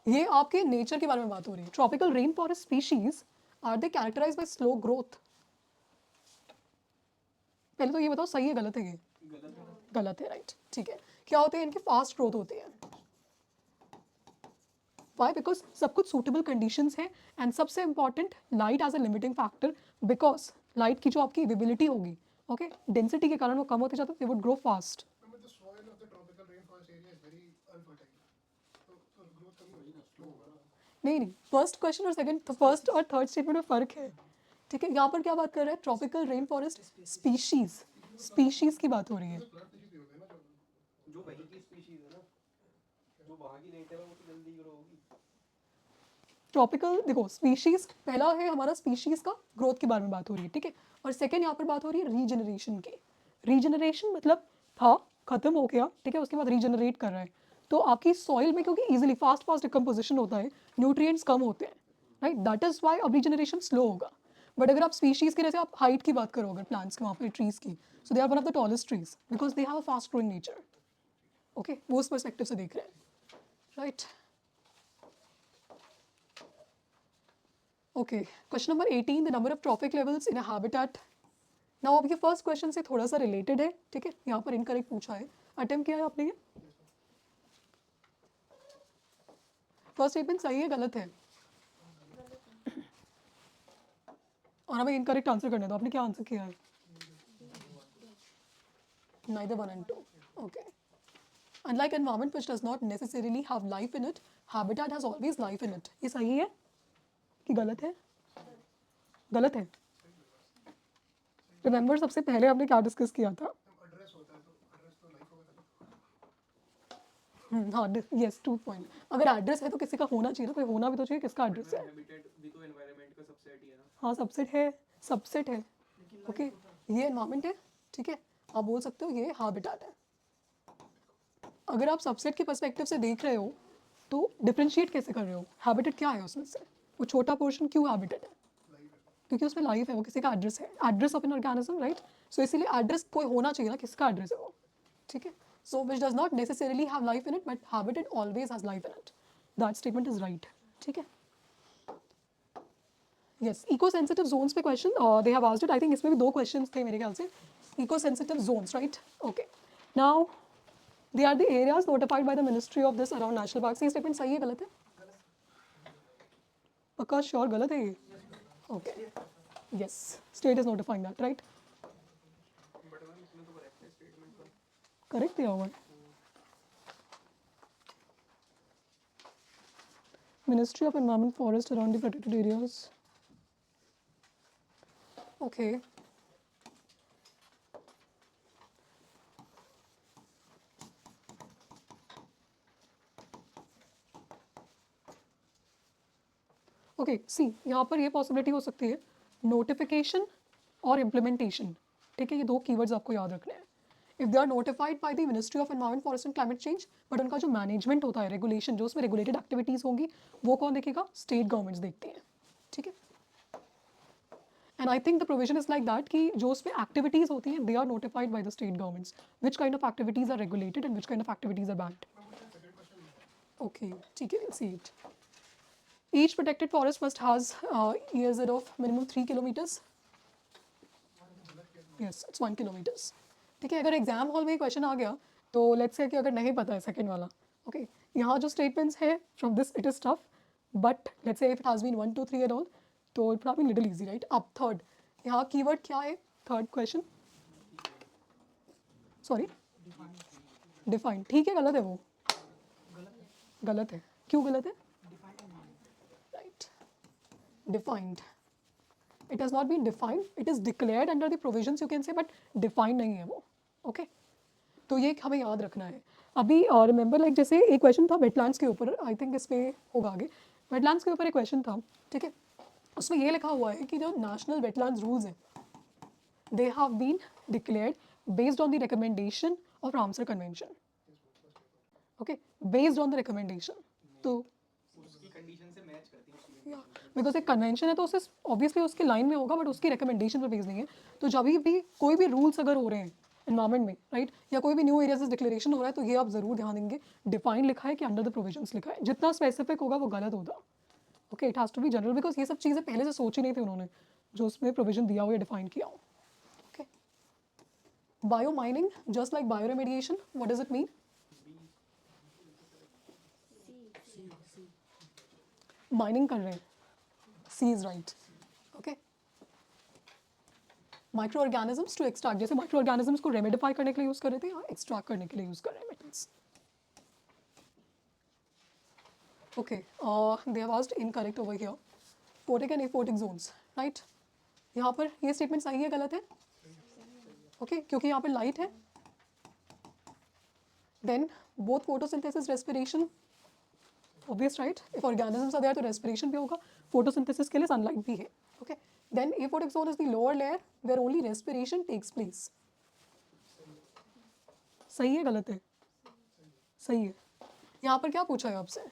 ये आपके नेचर के बारे में बात हो रही है. Tropical rain forest species are they characterize by slow growth. पहले तो ये बताओ सही है गलत है ये? गलत है, राइट. ठीक है. क्या होते हैं इनके? फास्ट ग्रोथ होते हैं. वाई? बिकॉज सब कुछ सूटेबल कंडीशंस हैं एंड सबसे important light as a limiting factor. Because light की जो आपकी एबिलिटी होगी, ओके, डेंसिटी के कारण वो कम होते जाते हैं, they would grow fast. But the soil of the tropical rainforest area is very unfertile. तो growth कम होगी ना, slow होगा ना. नहीं, फर्स्ट क्वेश्चन और सेकंड, तो फर्स्ट और थर्ड स्टेटमेंट में फ़र्क है. ठीक है. यहाँ पर क्या बात कर रहे हैं? Tropical rain forest species. Species की बात हो रही है. Plant species भी होते हैं ना जो जो वहीं की स्पीशीज है ना, जो वहाँ की नेटिव है वो तो जल्दी ग्रो होगी. ट्रॉपिकल देखो स्पीशीज, पहला है हमारा स्पीशीज का ग्रोथ के बारे में बात हो रही है. ठीक है. और सेकंड यहाँ पर बात हो रही है रीजनरेशन की. रीजनरेशन मतलब था, खत्म हो गया, ठीक है, उसके बाद रीजनरेट कर रहा है. तो आपकी सॉइल में क्योंकि इजीली फास्ट डिकम्पोजिशन होता है, न्यूट्रिएंट्स कम होते हैं, राइट. दैट इज वाई अब रीजनरेशन स्लो होगा. बट अगर आप स्पीशीज की, जैसे आप हाइट की बात करो अगर प्लांट्स के, वहाँ पर ट्रीज की, so they are one of the tallest trees because they have a fast growing nature. Okay, वो उस पर्सपेक्टिव से देख रहे हैं, right. Okay, question number 18, the number of trophic levels in a habitat. Now अब ये first question से थोड़ा सा रिलेटेड है. ठीक है. यहाँ पर इनकरेक्ट पूछा है, अटेम्प्ट किया है आपने ये. फर्स्ट स्टेटमेंट सही है गलत है? और हमें इनकरेक्ट आंसर करने दो. आपने क्या आंसर किया है? Neither 1 and 2. Okay. Unlike environment which does not necessarily have life in it, habitat has always life in it. ये सही है कि गलत है? गलत है. रिमेंबर सबसे पहले आपने क्या डिस्कस किया था? address होता है तो address तो life होगा तभी. हाँ, यस, 2 पॉइंट. अगर एड्रेस है तो किसी का होना चाहिए ना, कोई होना भी तो चाहिए. किसका एड्रेस है? हैबिटेट भी तो एनवायरनमेंट का सबसेट ही है ना. हाँ, सबसेट है, सबसेट है. ओके, ये एनवायरनमेंट है. ठीक है. आप बोल सकते हो ये हैबिटेट है. अगर आप सबसेट के पर्सपेक्टिव से देख रहे हो तो डिफरेंशिएट कैसे कर रहे हो? हैबिटेट क्या है उसमें से? वो छोटा पोर्शन क्यों हैबिटेट है? क्योंकि उसमें लाइफ है, वो किसी का एड्रेस है, address of an organism, right. So इसीलिए एड्रेस कोई होना चाहिए ना, किसका एड्रेस है वो. ठीक है. So which does not necessarily have life in it but habitat always has life in it. That statement is right. ठीक है. यस, इको सेंसिटिव जोन्स पे question they have asked it. I think इसमें भी 2 questions थे मेरे ख्याल से. Eco sensitive zones, right. Okay. Now they are the areas notified by the ministry of this around national park. ये statement सही है गलत है? पक्का श्योर गलत है ये? Okay. Yes, state is notifying that, right. But ma'am इसमें तो करेक्ट है स्टेटमेंट का. करेक्ट दिया हुआ है. Ministry of environment forest around the protected areas. Okay. Okay, see यहाँ पर ये पॉसिबिलिटी हो सकती है नोटिफिकेशन और इम्प्लीमेंटेशन. ठीक है, ये 2 कीवर्ड्स आपको याद रखने हैं. If they are notified by the ministry of environment forest and climate change, but उनका जो मैनेजमेंट होता है, रेगुलेशन, जो उसमें रेगुलेटेड एक्टिविटीज़ होंगी, वो कौन देखेगा? स्टेट गवर्नमेंट्स देखती हैं. ठीक है. And I think the provision is like that कि जो उसमें एक्टिविटीज़ होती हैं, they are notified by the state governments which kind of activities are regulated and which kind of activities are banned. Okay, ठीक है, we'll see it. Each protected forest must has ESZ of minimum 3 kilometers. Yes, it's 1 kilometers. ठीक है. अगर exam hall में question आ गया तो let's say कि अगर नहीं पता है सेकंड वाला, ओके, यहाँ जो स्टेटमेंट्स है from this it is tough, but let's say if it has been 1 2 3 and all, तो it would been little easy, right. अब थर्ड, यहाँ कीवर्ड क्या है? Third question, sorry, define. ठीक है, गलत है वो? गलत है. क्यों गलत है? Defined. It has not been defined. It is declared under the provisions you can say, but defined नहीं है वो. Okay. तो ये हमें याद रखना है. अभी रिमेंबर लाइक जैसे एक क्वेश्चन था वेटलैंड्स के ऊपर, आई थिंक इस पे होगा आगे. वेटलैंड्स के ऊपर एक क्वेश्चन था. ठीक है. उसमें ये लिखा हुआ है कि जो नेशनल वेटलैंड्स रूल्स हैं, they have been declared based on the recommendation of Ramsar convention. Okay, based on the recommendation. तो उसकी कंडीशन से मैच करती है उसकी. बिकॉज एक कन्वेंशन है तो उससे ऑब्वियसली उसके लाइन में होगा, बट उसकी रिकमेंडेशन पर बेस नहीं है. तो जब भी कोई भी रूल्स अगर हो रहे हैं एनवायरमेंट में, राइट, या कोई भी न्यू एरिया से डिक्लेरेशन हो रहा है तो ये आप ज़रूर ध्यान देंगे डिफाइन लिखा है कि अंडर द प्रोविजंस लिखा है। जितना स्पेसिफिक होगा वो गलत होगा। Okay, it has to be general because ये सब चीज़ें पहले से सोची नहीं थी उन्होंने जो उसमें प्रोविजन दिया हो या डिफाइन किया हो। Okay, bio mining just like bio remediation, what does it mean? Mining कर रहे हैं, C is right. Okay, micro organisms to extract, जैसे माइक्रो ऑर्गेनिजम्स को रेमेडिफाई करने के लिए यूज़ कर रहे थे या एक्सट्रैक्ट करने के लिए यूज़ कर रहे हैं metals. Okay, they have asked incorrect over here, photic and aphotic zones, right. यहाँ पर ये स्टेटमेंट सही है गलत है? ओके, क्योंकि यहाँ पर लाइट है, then both photosynthesis respiration obvious, right. If organisms are there तो रेस्पिरेशन भी होगा, फोटोसिंथेसिस के लिए सनलाइट भी है। Okay, then aphotic zone is the lower layer where only respiration takes place. सही है गलत है? सही है। यहाँ पर क्या पूछा है आपसे?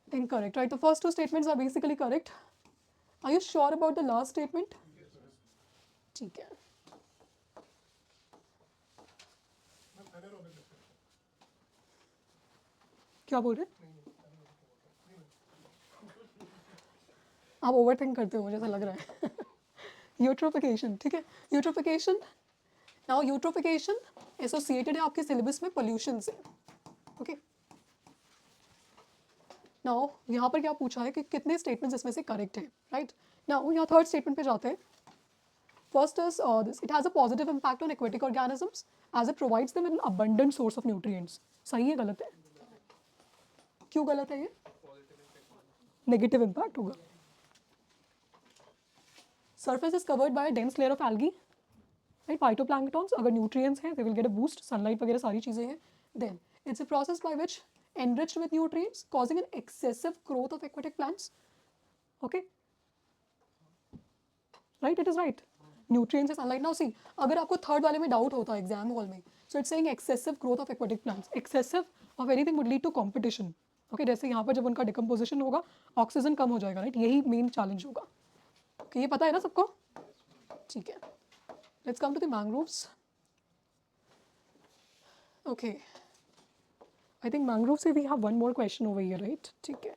Incorrect, right? The first two statements are basically correct. Are you sure about the last statement? ठीक है। क्या बोल रहे हैं? आप ओवर थिंक करते हो मुझे ऐसा लग रहा है। यूट्रोफिकेशन, ठीक है, यूट्रोफिकेशन। नाउ यूट्रोफिकेशन एसोसिएटेड है आपके सिलेबस में पोल्यूशन से। ओके, नाउ यहाँ पर क्या पूछा है कि कितने स्टेटमेंट्स इसमें से करेक्ट हैं, राइट। नाउ यहाँ थर्ड स्टेटमेंट पे जाते हैं। First is this, it has a positive impact on aquatic organisms as it provides them an abundant source of nutrients. सही है गलत है? क्यों गलत है ये? नेगेटिव इम्पैक्ट होगा। Surface is covered by dense layer of algae, right, phytoplanktons, अगर न्यूट्रिएंट्स हैं they will get a boost, sunlight वगैरह सारी चीज़ें हैं। Then it's a process by which enriched with nutrients causing an excessive growth of aquatic plants. Okay, right, it is right, nutrients is sunlight. Now see, अगर आपको third वाले में doubt होता है एग्जाम हॉल में, so it's saying excessive growth of aquatic plants, excessive of anything would lead to competition. Okay, जैसे यहाँ पर जब उनका डिकम्पोजिशन होगा ऑक्सीजन कम हो जाएगा, राइट, यही मेन चैलेंज होगा। okay, ये पता है ना सबको? ठीक है, let's come to the mangroves. Okay, I think mangrove से we have one more question over here, right? ठीक है।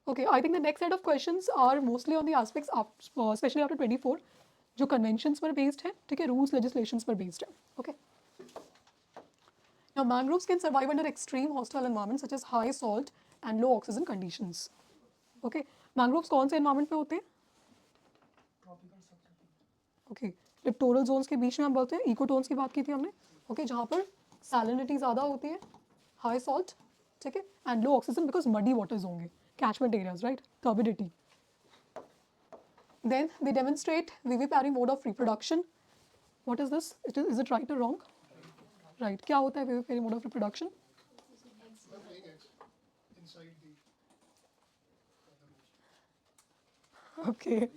Okay, I think the next set of questions are mostly on the aspects of, especially after 24, जो conventions पर based है, ठीक है, rules, legislations पर based है, okay? Now, mangroves can survive under extreme hostile environments such as high salt and low oxygen conditions. Okay, mangroves कौन से environment पे होते हैं? Tropical subtropical. ओके, लिप्टोरल जोन्स के बीच में हम बोलते हैं, इकोटोन्स की बात की थी हमने। ओके, जहाँ पर सैलिनिटी ज़्यादा होती है, हाई सॉल्ट, ठीक है, and low oxygen because muddy waters होंगे, catchment areas, right, turbidity. Then they demonstrate vivipary mode of reproduction. What is this? Is it right और रॉन्ग? राइट, क्या होता है vivipary mode of reproduction? Okay,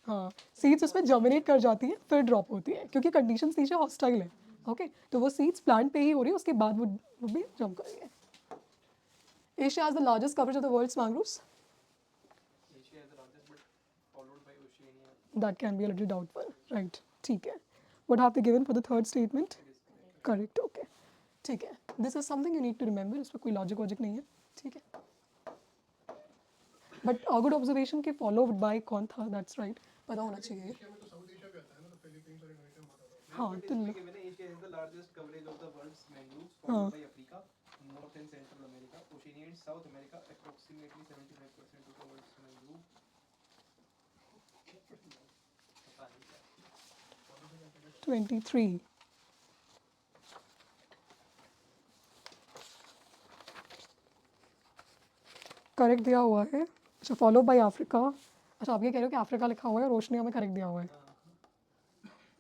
हाँ, seeds उसमें germinate कर जाती हैं फिर ड्रॉप होती है क्योंकि कंडीशंस नीचे हॉस्टाइल है। ओके, तो वो सीड्स प्लांट पे ही हो रही है, उसके बाद वो भी जंप करेंगे। Asia has the largest coverage of the world's mangroves. Asia is the largest, but followed by Oceania. That can be a little doubtful, right, ठीक है। What have they given for the third statement? Correct, okay, ठीक है। This is something you need to remember, इसमें कोई logic वॉजिक नहीं है, ठीक है। बट गुड ऑब्जर्वेशन के फॉलोड बाय कौन था, दैट्स राइट, पता होना चाहिए। एशिया में तो साउथ एशिया भी आता है ना, तो फिलीपींस और इंडोनेशिया में आता है। हाँ, तो Asia is the largest coverage of the world's mangroves, हाँ। followed by Africa, North and Central America, Oceania and South America. Approximately 75% of the world's mangrove. पता नहीं क्या। 23। करेक्ट दिया हुआ है, अच्छा, फॉलो बाय अफ्रीका। अच्छा, आप ये कह रहे हो कि अफ्रीका लिखा हुआ है और ओशनिया में करेक्ट दिया हुआ है।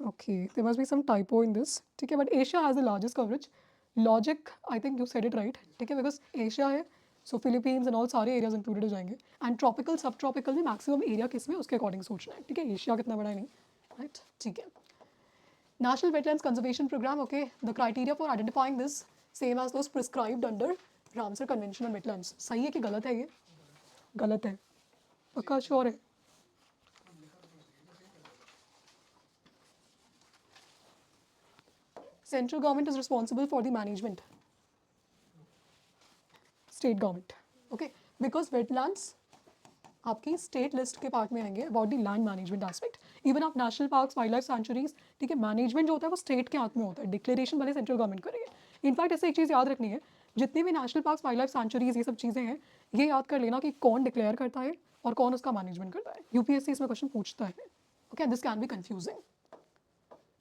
Okay, there must be some typo in this, ठीक है, but Asia has the largest coverage. Logic, I think you said it right, ठीक है, बिकॉज एशिया है, सो फिलीपींस एंड ऑल सारे एरियाज इंक्लूडेड हो जाएंगे। एंड ट्रॉपिकल सब tropical में मैक्सिमम एरिया किस में, उसके अकॉर्डिंग सोचना है, ठीक है, एशिया कितना बड़ा है नहीं, राइट, ठीक है। National Wetlands Conservation Program, okay, the criteria for identifying this same as those prescribed under Ramsar convention on wetlands सही है कि गलत है? ये गलत है, पक्का श्योर है? Central government is responsible for the management, state government, okay, because wetlands आपकी स्टेट लिस्ट के पार्ट में आएंगे about the land management aspect. Even आप national parks, wild life sanctuaries, ठीक है, मैनेजमेंट जो होता है वो स्टेट के हाथ में होता है, डिक्लेरेशन वाले सेंट्रल गवर्नमेंट करेगी। इनफैक्ट इससे एक चीज़ याद रखनी है, जितने भी national parks, wild life centuries, ये सब चीज़ें हैं, ये याद कर लेना कि कौन डिक्लेयर करता है और कौन उसका मैनेजमेंट करता है। यूपीएससी इसमें क्वेश्चन पूछता है, okay, this can be confusing.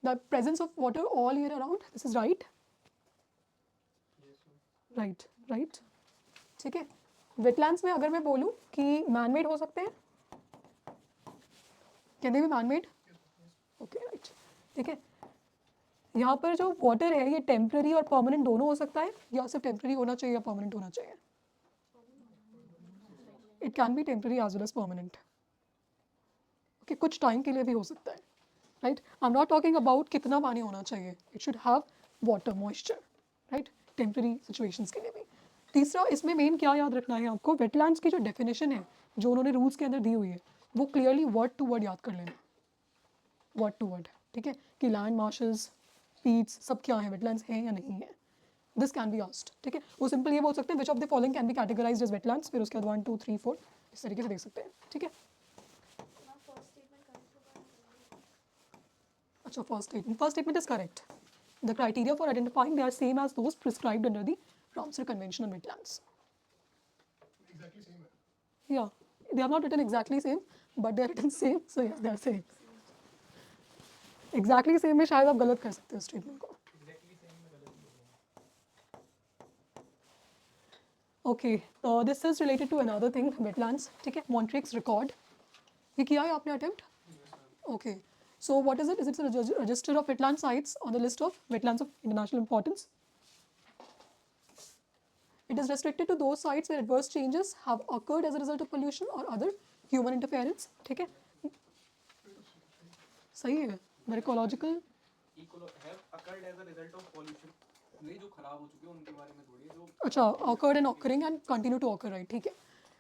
The presence of water all year around, this is right, right, right, ठीक है। वेटलैंड्स में अगर मैं बोलूँ कि मैनमेड हो सकते हैं, can they B manmade? Okay, right, ठीक है। यहाँ पर जो वाटर है ये टेम्पररी और परमानेंट दोनों हो सकता है, या सिर्फ टेम्पररी होना चाहिए या परमानेंट होना चाहिए? It can be temporary as well as permanent, okay, कुछ टाइम के लिए भी हो सकता है, right. I am not talking about कितना पानी होना चाहिए, it should have water moisture, right, temporary situations के लिए भी। तीसरा, इसमें मेन क्या याद रखना है आपको, वेटलैंड्स की जो डेफिनेशन है जो उन्होंने रूल्स के अंदर दी हुई है वो क्लियरली वर्ड टू वर्ड याद कर लेना, वर्ड टू वर्ड, ठीक है, कि लैंड, मार्शेस, पीट्स सब क्या है, वेटलैंड्स हैं या नहीं है। दिस कैन बी आस्क्ड, ठीक है। वो सिंपल ये बोल सकते हैं which of the following can be categorized as wetlands, फिर उसके बाद 1 2 3 4 इस तरीके से देख सकते हैं, ठीक है। अच्छा, first statement is correct. The criteria for identifying they are same as those prescribed under the Ramsar convention on wetlands. Exactly same है। Yeah, they are not written exactly same, but they are written same, so yes, they are same. Exactly same में शायद आप गलत कर सकते हो statement को। Okay, this is related to another thing, wetlands, ठीक है, Montreux record, ये किया है आपने attempt? Okay, so what is it? Is it a register of wetland sites on the list of wetlands of international importance? It is restricted to those sites where adverse changes have occurred as a result of pollution or other human interference, ठीक है, सही है, मेरे ecological have occurred as a result of pollution, नहीं जो खराब हो चुके हैं उनके बारे में थोड़ी, जो अच्छा, occurred and occurring and continue to occur, right, ठीक है,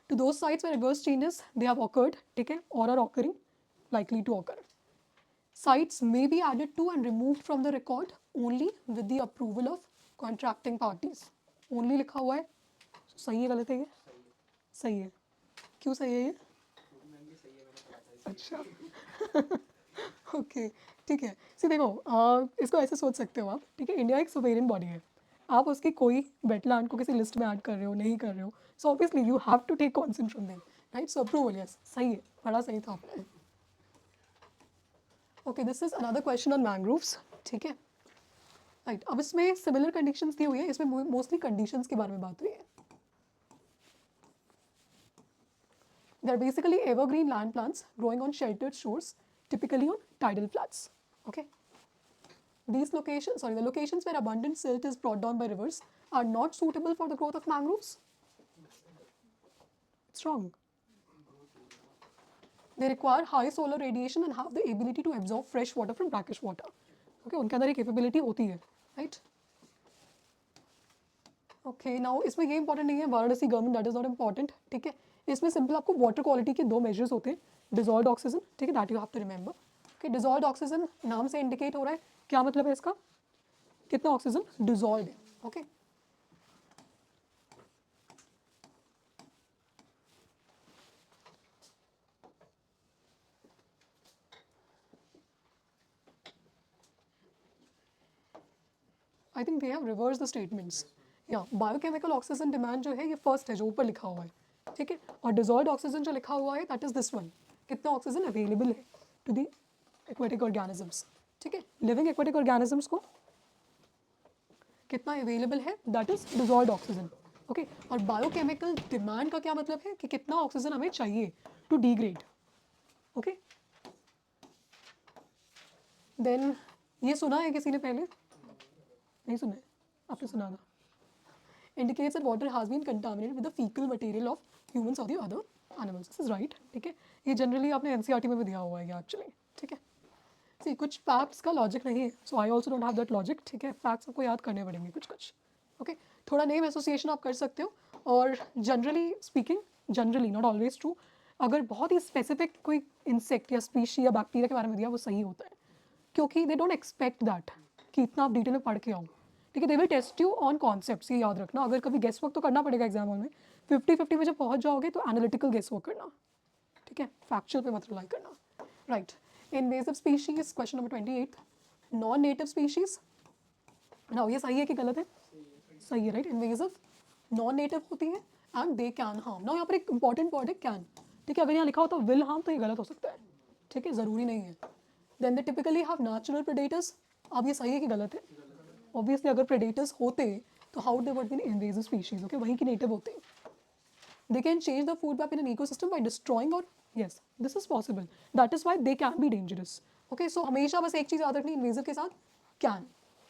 to those sites where adverse changes they have occurred, ठीक है, or are occurring, likely to occur. Sites may be added to and removed from the record only with the approval of contracting parties. Only लिखा हुआ है, सही है गलत है ये? सही है, क्यों सही है ये? अच्छा, ओके, ठीक है। सी देखो, इसको ऐसे सोच सकते हो आप, ठीक है, इंडिया एक सोवेरियन बॉडी है, आप उसकी कोई वेटलैंड को किसी लिस्ट में ऐड कर रहे हो, नहीं कर रहे हो, so obviously you have to take consent from them, right, so approval, yes, सही है, बड़ा सही था आपने। Okay, this is another question on mangroves, ठीक है, राइट। अब इसमें सिमिलर कंडीशंस दी हुई है, इसमें मोस्टली कंडीशंस के बारे में बात हुई है। They are basically evergreen land plants growing on sheltered shores, typically on tidal flats. Okay. These locations, the locations where abundant silt is brought down by rivers are not suitable for the growth of mangroves. It's wrong. They require high solar radiation and have the ability to absorb fresh water from brackish water. Okay, उनके अंदर एक capability होती है, right? Okay, now इसमें ये important नहीं है, Varanasi government, that is not important, ठीक है। इसमें सिंपल आपको वाटर क्वालिटी के दो मेजर्स होते हैं, डिजॉल्व्ड ऑक्सीजन, ठीक है, that you have to remember. Okay, dissolved oxygen नाम से इंडिकेट हो रहा है, क्या मतलब है इसका, कितना ऑक्सीजन डिजॉल्व है, okay. I think they have reverse the statements, या बायोकेमिकल ऑक्सीजन डिमांड जो है ये फर्स्ट है जो ऊपर लिखा हुआ है, ठीक है, और डिजॉल्व्ड ऑक्सीजन जो लिखा हुआ है दैट इज दिस वन, कितना ऑक्सीजन अवेलेबल है टू दी एक्वेटिक ऑर्गेनिजम्स, ठीक है, लिविंग एक्वेटिक ऑर्गेनिजम्स को कितना अवेलेबल है, that is dissolved oxygen, okay. और बायोकेमिकल डिमांड का क्या मतलब है कि कितना ऑक्सीजन हमें चाहिए टू डिग्रेड, ओके। देन ये सुना है किसी ने पहले, नहीं सुना है, आपने सुना था, indicates that water has been contaminated with the fecal material of humans or the other animals. This is right, ठीक है, ये जनरली आपने NCERT में भी दिया हुआ है एक्चुअली, ठीक है। सी कुछ फैक्ट्स का लॉजिक नहीं है, so I also don't have that logic, ठीक है, फैक्ट्स आपको याद करने पड़ेंगे कुछ कुछ, ओके। थोड़ा नेम एसोसिएशन आप कर सकते हो, और generally speaking, generally not always true, अगर बहुत ही स्पेसिफिक कोई इंसेक्ट या स्पीशी या बैक्टीरिया के बारे में दिया वो सही होता है, क्योंकि दे डोंट एक्सपेक्ट दैट कि इतना आप डिटेल में पढ़ के आओ, ठीक है। They will test you on concepts, ये याद रखना। अगर कभी गेस वर्क तो करना पड़ेगा एग्जाम हॉल में, 50-50 में जब पहुंच जाओगे तो एनालिटिकल गेस वर्क करना, ठीक है, फैक्चुअल पे मत रिलाई करना, right. Invasive species, question number 28, non native species, ना ये सही है कि गलत है? सही है, राइट। इनवेसिव नॉन नेटिव होती है एंड दे कैन हार्म। ना यहाँ पर एक इंपॉर्टेंट वर्ड है कैन, ठीक है। अगर यहाँ लिखा हो तो विल हार्म तो ये गलत हो सकता है, ठीक है, ज़रूरी नहीं है। Then they typically have natural predators. अब ये सही है कि गलत है? ऑब्वियसली अगर प्रेडेटर्स होते तो how they would be invasive species, okay, वहीं की नेटिव होते। They can change the food web in an ecosystem by destroying, or yes, this is possible. That is why they can be dangerous. Okay, so हमेशा बस एक चीज़ याद रखनी invasive के साथ, can,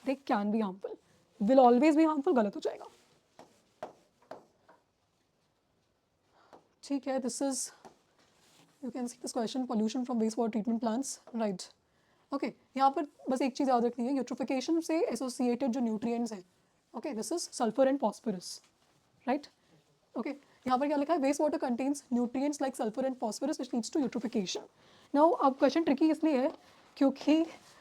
they can be harmful, will always be harmful, गलत हो जाएगा, ठीक है। This is, you can see this question, pollution from wastewater treatment plants, right? Okay, यहाँ पर बस एक चीज़ याद रखनी है, eutrophication से associated जो nutrients हैं, okay, this is sulfur and phosphorus, right? Okay, यहाँ पर क्या लिखा है, waste water contains nutrients like sulphur and phosphorus which leads to eutrophication. Now अब क्वेश्चन ट्रिकी इसलिए है क्योंकि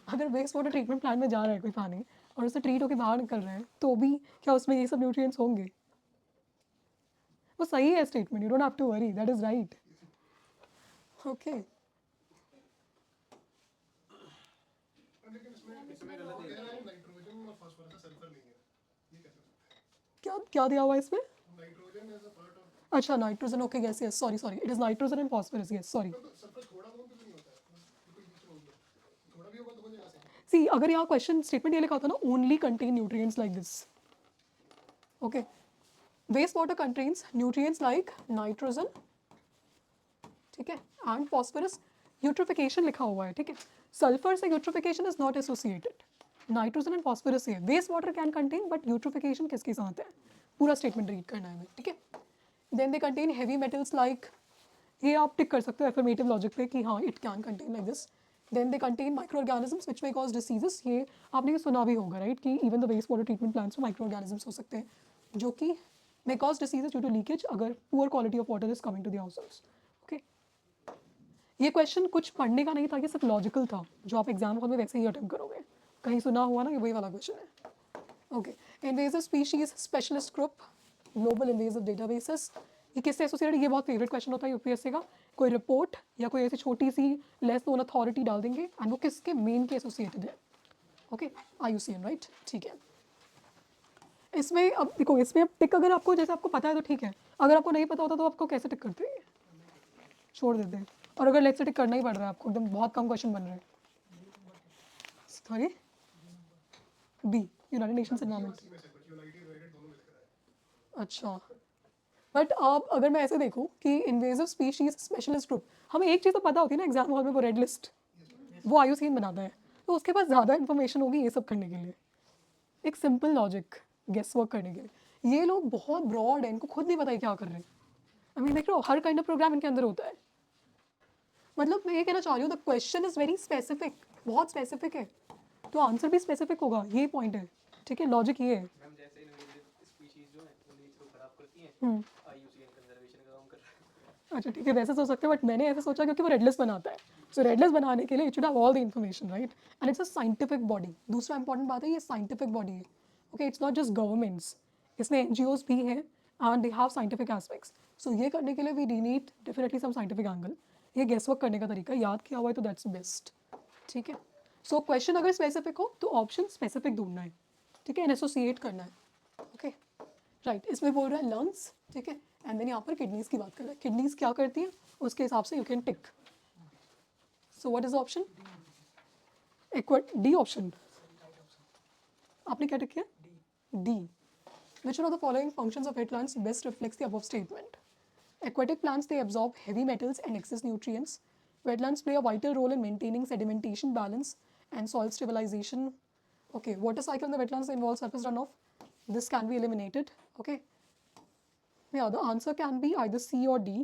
अगर वेस्ट वाटर ट्रीटमेंट प्लांट में जा रहा है कोई पानी और उससे ट्रीट होकर बाहर निकल रहा है तो भी क्या उसमें ये सब न्यूट्रिएंट्स होंगे? वो सही है statement, you don't have to worry, that is right, okay. लेकिन इसमें नाइट्रोजन और फास्फोरस का सल्फर नहीं है, ये कैसे हो सकता है? क्या क्या दिया हुआ है इसमें? Nitrogen as a part of, अच्छा, nitrogen, okay, yes yes, sorry sorry, it is nitrogen and phosphorus, yes sorry. तो सल्फर थोड़ा बहुत तो नहीं होता है, कोई बीच में हो गया, थोड़ा भी होगा तो हो जाएगा सही। सी अगर यहाँ क्वेश्चन स्टेटमेंट ये लिखा होता ना, only contain nutrients like this, okay, waste water contains nutrients like nitrogen, ठीक है, एंड फॉस्फोरस, यूट्रोफिकेशन लिखा हुआ है, ठीक है। सल्फर से eutrophication is not associated, nitrogen and phosphorus से है। Waste water can contain but eutrophication किसके साथ है? पूरा स्टेटमेंट रीड करना है हमें, ठीक है। Then they contain heavy metals like, ये आप टिक कर सकते हो एफर्मेटिव लॉजिक पे कि हाँ it can contain like this. Then they contain micro organisms which may cause diseases, ये आपने ये सुना भी होगा, राइट, कि even the waste water treatment plants में माइक्रो ऑर्गेनिजम्स हो सकते हैं जो कि may cause diseases due to leakage अगर poor quality of water is coming to the households, okay. ये क्वेश्चन कुछ पढ़ने का नहीं था, ये सिर्फ लॉजिकल था, जो आप एग्जाम हॉल में वैसे ही अटेम्प्ट करोगे, कहीं सुना हुआ ना, ये वही वाला क्वेश्चन है, okay. Invasive species specialist group, global invasive databases, ये किससे एसोसिएटेड? ये बहुत फेवरेट क्वेश्चन होता है यूपीएससी का, कोई रिपोर्ट या कोई ऐसी छोटी सी लेस नोन अथॉरिटी डाल देंगे एंड वो किसके मेन के एसोसिएटेड है, ओके, IUCN, राइट, ठीक है। इसमें अब देखो, इसमें अब टिक अगर आपको जैसे आपको पता है तो ठीक है, अगर आपको नहीं पता होता तो आपको कैसे टिक करते हैं? छोड़ देते हैं। और अगर लेट्स से टिक करना ही पड़ रहा है आपको, एकदम बहुत कम क्वेश्चन बन रहे हैं, sorry, B, United Nations environment, अच्छा। बट आप अगर मैं ऐसे देखूँ कि इन्वेसिव स्पीशीज स्पेशलिस्ट ग्रुप, हमें एक चीज़ तो पता होती है ना एग्जाम हॉल में, वो रेड लिस्ट, वो IUCN बनाता है, तो उसके पास ज़्यादा इन्फॉर्मेशन होगी ये सब करने के लिए, एक सिंपल लॉजिक गेस वर्क करने के लिए। ये लोग बहुत ब्रॉड है, इनको खुद नहीं पता है क्या कर रहे हैं। आई मीन देख रहे हो, हर काइंड ऑफ प्रोग्राम इनके अंदर होता है। मतलब मैं ये कहना चाह रही हूँ, the question is very specific, बहुत स्पेसिफिक है, तो आंसर भी स्पेसिफिक होगा, ये पॉइंट है, ठीक है, लॉजिक ये है। मैम जैसे इनवेसिव स्पीशीज जो हैं वो नेचर को खराब करती हैं, IUCN कंजर्वेशन का काम कर रहा है। अच्छा ठीक है, वैसे सोच सकते हैं, बट मैंने ऐसे सोचा क्योंकि वो रेड लिस्ट बनाता है, सो रेड लिस्ट बनाने के लिए it should have all the information, right, and it's a scientific body. दूसरा इंपॉर्टेंट बात है, ये साइंटिफिक बॉडी है, okay, it's not just governments, इसमें NGOs भी हैं and they have scientific aspects. So ये करने के लिए we need definitely some scientific angle. ये गेस वर्क करने का तरीका याद किया हुआ है तो दैट्स बेस्ट, ठीक है। सो क्वेश्चन अगर स्पेसिफिक हो तो ऑप्शन स्पेसिफिक ढूंढना है, ठीक है, एंड एसोसिएट करना है, ओके, राइट। इसमें बोल रहा है लंग्स, ठीक है, एंड देन यहाँ पर किडनीज की बात कर रहा है, किडनीज क्या करती है उसके हिसाब से you can tick. So what is option? D option, आपने क्या टिक किया? D. Which one of the following functions of wetlands best reflects the above statement? Aquatic plants, they absorb heavy metals and excess nutrients. Wetlands play a vital role in maintaining sedimentation balance and soil stabilization. Okay, water cycle in the wetlands involves surface runoff. This can be eliminated. Okay. Yeah, the answer can be either C or D.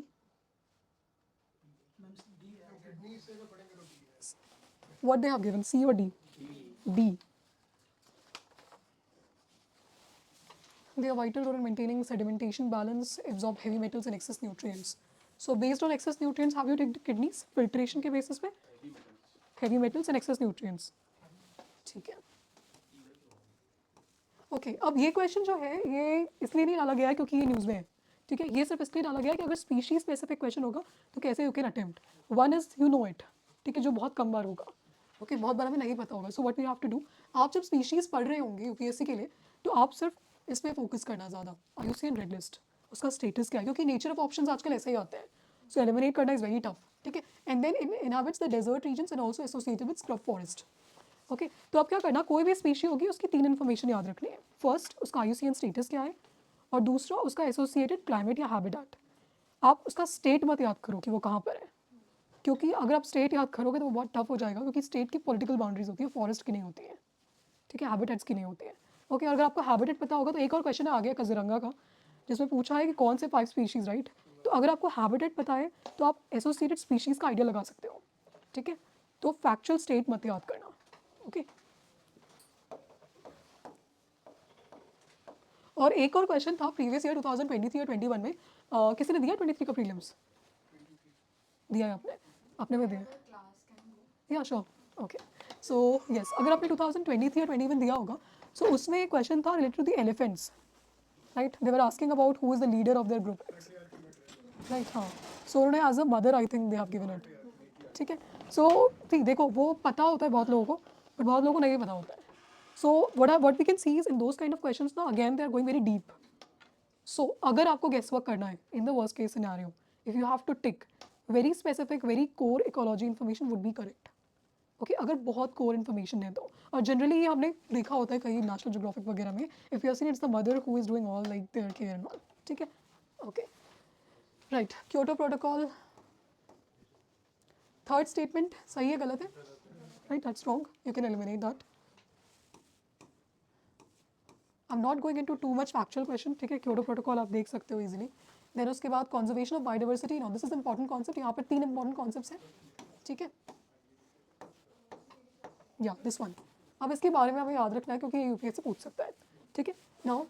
Kidney से अगर पढ़ेंगे तो ठीक है। What they have given, C or D? D. They are vital role in maintaining sedimentation balance, absorb heavy metals and excess nutrients. So based on excess nutrients, have you taken kidneys filtration के basis पे heavy metals and excess nutrients. ठीक है. Okay अब ये question जो है ये इसलिए नहीं डाला गया है क्योंकि ये न्यूज़ में है. ठीक है, ये सिर्फ इसलिए डाला गया है कि अगर स्पीशीज स्पेसिफिक क्वेश्चन होगा तो कैसे you can attempt. One is you know it. ठीक है, जो बहुत कम बार होगा. ओके, बहुत बार हमें नहीं पता होगा. So what we have to do, आप जब स्पीशीज पढ़ रहे होंगे यूपीएससी के लिए तो आप सिर्फ इस पर फोकस करना ज़्यादा. IUCN रेड लिस्ट, उसका स्टेटस क्या है, क्योंकि नेचर ऑफ ऑप्शंस आजकल ऐसे ही आते हैं. सो एलिमिनेट करना इज़ वेरी टफ. ठीक है, and then inhabits the desert regions and also associated with scrub forest. Okay, तो अब क्या करना, कोई भी स्पीशी होगी उसकी 3 इन्फॉर्मेशन याद रखनी है. फर्स्ट, उसका IUCN स्टेटस क्या है, और दूसरा उसका एसोसिएटेड क्लाइमेट या हैबिटेट. आप उसका स्टेट मत याद करो कि वो कहाँ पर है, क्योंकि अगर आप स्टेट याद करोगे तो वो बहुत टफ हो जाएगा, क्योंकि स्टेट की पॉलिटिकल बाउंड्रीज होती है, फॉरेस्ट की नहीं होती है. ठीक है, हैबिटेट्स की नहीं होती है. ओके, अगर आपको हैबिटेट पता होगा तो एक और क्वेश्चन आ गया काजीरंगा का, जिसमें पूछा है कि कौन से 5 स्पीशीज़, राइट. तो अगर आपको हैबिटेट पता है तो आप एसोसिएटेड स्पीशीज़ का आइडिया लगा सकते हो. ठीक है, तो फैक्चुअल स्टेट मत याद करना. ओके, और एक और क्वेश्चन था प्रीवियस ईयर 2023 और 21 में. किसी ने दिया 23 का प्रीलिम्स? दिया है आपने भी दिया? या श्योर. ओके, सो यस, अगर आपने 2023 और 21 दिया होगा, सो उसमें एक क्वेश्चन था related to the elephants, right. They were asking about who is the leader of their group, right. हाँ, सो उन्होंने as a mother I think they have given it. ठीक है, सो ठीक, देखो वो पता होता है बहुत लोगों को, बट बहुत लोगों को नहीं पता होता है. सो what we can see is in those kind of questions now again they are going very deep. So अगर आपको guess work करना है in the worst case scenario, if you have to tick very specific very core ecology information would be correct. Okay, अगर बहुत core information है तो, और generally ये हमने देखा होता है कहीं National Geographic वगैरह में, if you have seen it's the mother who is doing all like their care and all. ठीक है, okay, right. Kyoto Protocol, third statement सही है गलत है, right, that's wrong, you can eliminate that. I'm not going into too much factual question. ठीक है, Kyoto protocol आप देख सकते हो इजीली. देन उसके बाद conservation of biodiversity. Now this is important concept. यहाँ पर 3 इंपॉर्टेंट कॉन्सेप्ट्स हैं. ठीक है, या दिस वन. अब इसके बारे में हमें याद रखना है क्योंकि यूपीएससी पूछ सकता है. ठीक है, now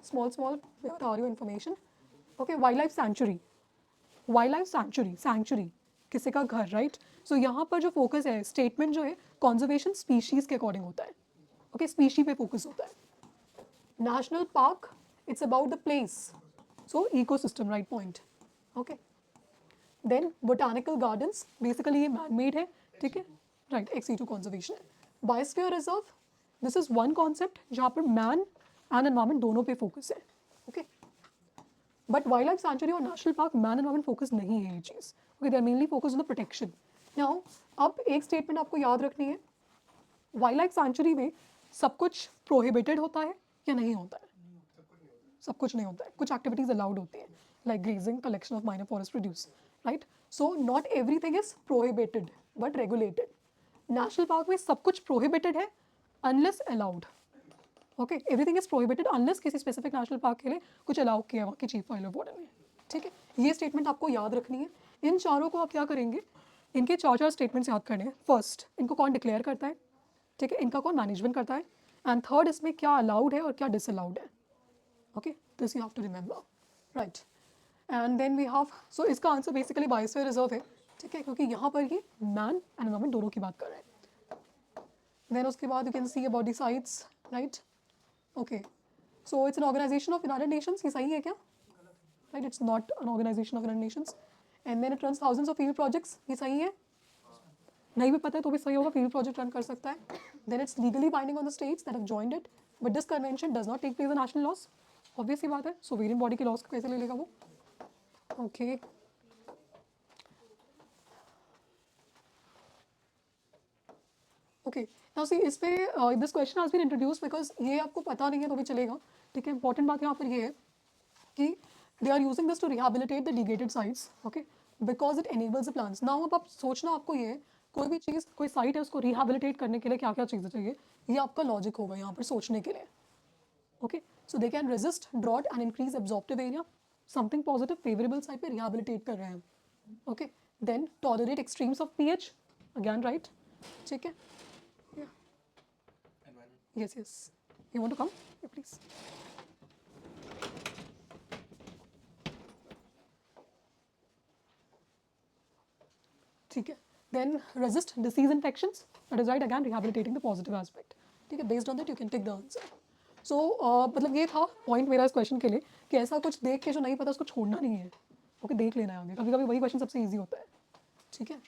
small are you information. Okay, wild life sanctuary. Wild life sanctuary, sanctuary किसी का घर, राइट. सो यहाँ पर जो फोकस है, स्टेटमेंट जो है, कंजर्वेशन स्पीशीज के अकॉर्डिंग होता है. ओके, स्पीशी पे फोकस होता है. National park, it's about the place, so ecosystem, right point. Okay, then botanical gardens, basically ये man-made है. ठीक है, right, ex-situ conservation है. Biosphere reserve, this is one concept जहाँ पर man and environment दोनों पे focus है. Okay, but wildlife sanctuary और national park man environment focus नहीं है ये चीज़. Okay, they are mainly focused on the protection. Now, अब एक statement आपको याद रखनी है. Wildlife sanctuary में सब कुछ prohibited होता है या नहीं होता है? सब कुछ नहीं होता है. कुछ एक्टिविटीज अलाउड होती हैं, like grazing, collection of minor forest produce, right. So not everything is prohibited but regulated. National park में सब कुछ प्रोहिबिटेड है unless allowed. Okay, everything is prohibited unless किसी स्पेसिफिक नेशनल पार्क के लिए कुछ अलाउ किया वहाँ की चीफ वाइल्ड लाइफ वार्डन ने. ठीक है, ये स्टेटमेंट आपको याद रखनी है. इन चारों को आप क्या करेंगे, इनके 4 स्टेटमेंट्स याद करने हैं. फर्स्ट, इनको कौन डिक्लेयर करता है. ठीक है, इनका कौन मैनेजमेंट करता है. एंड थर्ड, इसमें क्या अलाउड है और क्या डिसअलाउड है. Okay, this you have to remember, right. And then we have, so इसका आंसर बेसिकली बायोस्फीयर रिजर्व है. ठीक है, क्योंकि यहाँ पर ये मैन एंड एनवायरमेंट दोनों की बात कर रहे हैं. देन उसके बाद you can see about the sites, right. Okay, so it's an organization of United Nations. ये सही है क्या? Right, it's not an organization of United Nations. And then it runs thousands of field projects. ये सही है? नहीं भी पता है तो भी सही होगा, फील्ड प्रोजेक्ट रन कर सकता है. Then it's legally binding on the states that have joined it, but this convention does not take place in national laws. Obvious ही बात है, सोवेरियन बॉडी के लॉस को कैसे ले लेगा वो. ओके, ओके, नाउ सी इस पे this question has been introduce because ये आपको पता नहीं है तो भी चलेगा. ठीक है, इंपॉर्टेंट बात यहाँ पर ये है कि they are using this to rehabilitate the degraded sites. Okay, because it enables the plants. Now अब आप सोचना आपको ये है, कोई भी चीज़, कोई साइट है, उसको रिहेबिलिटेट करने के लिए क्या क्या चीज़ें चाहिए, ये आपका लॉजिक होगा यहाँ पर सोचने के लिए. Okay, so they can resist drought and increase absorptive area. Something positive favourable site पे रिहेबिलिटेट कर रहे हैं. Okay, then tolerate extremes of pH, again right. ठीक है, yes yes, you want to come please. ठीक है. Then resist disease infections. That is right, again rehabilitating the positive aspect. ठीक है, based on that you can take the answer. So मतलब ये था point मेरा इस क्वेश्चन के लिए कि ऐसा कुछ देख के जो नहीं पता उसको छोड़ना नहीं है. ओके, देख लेना है आगे. कभी कभी वही क्वेश्चन सबसे ईजी होता है. ठीक है.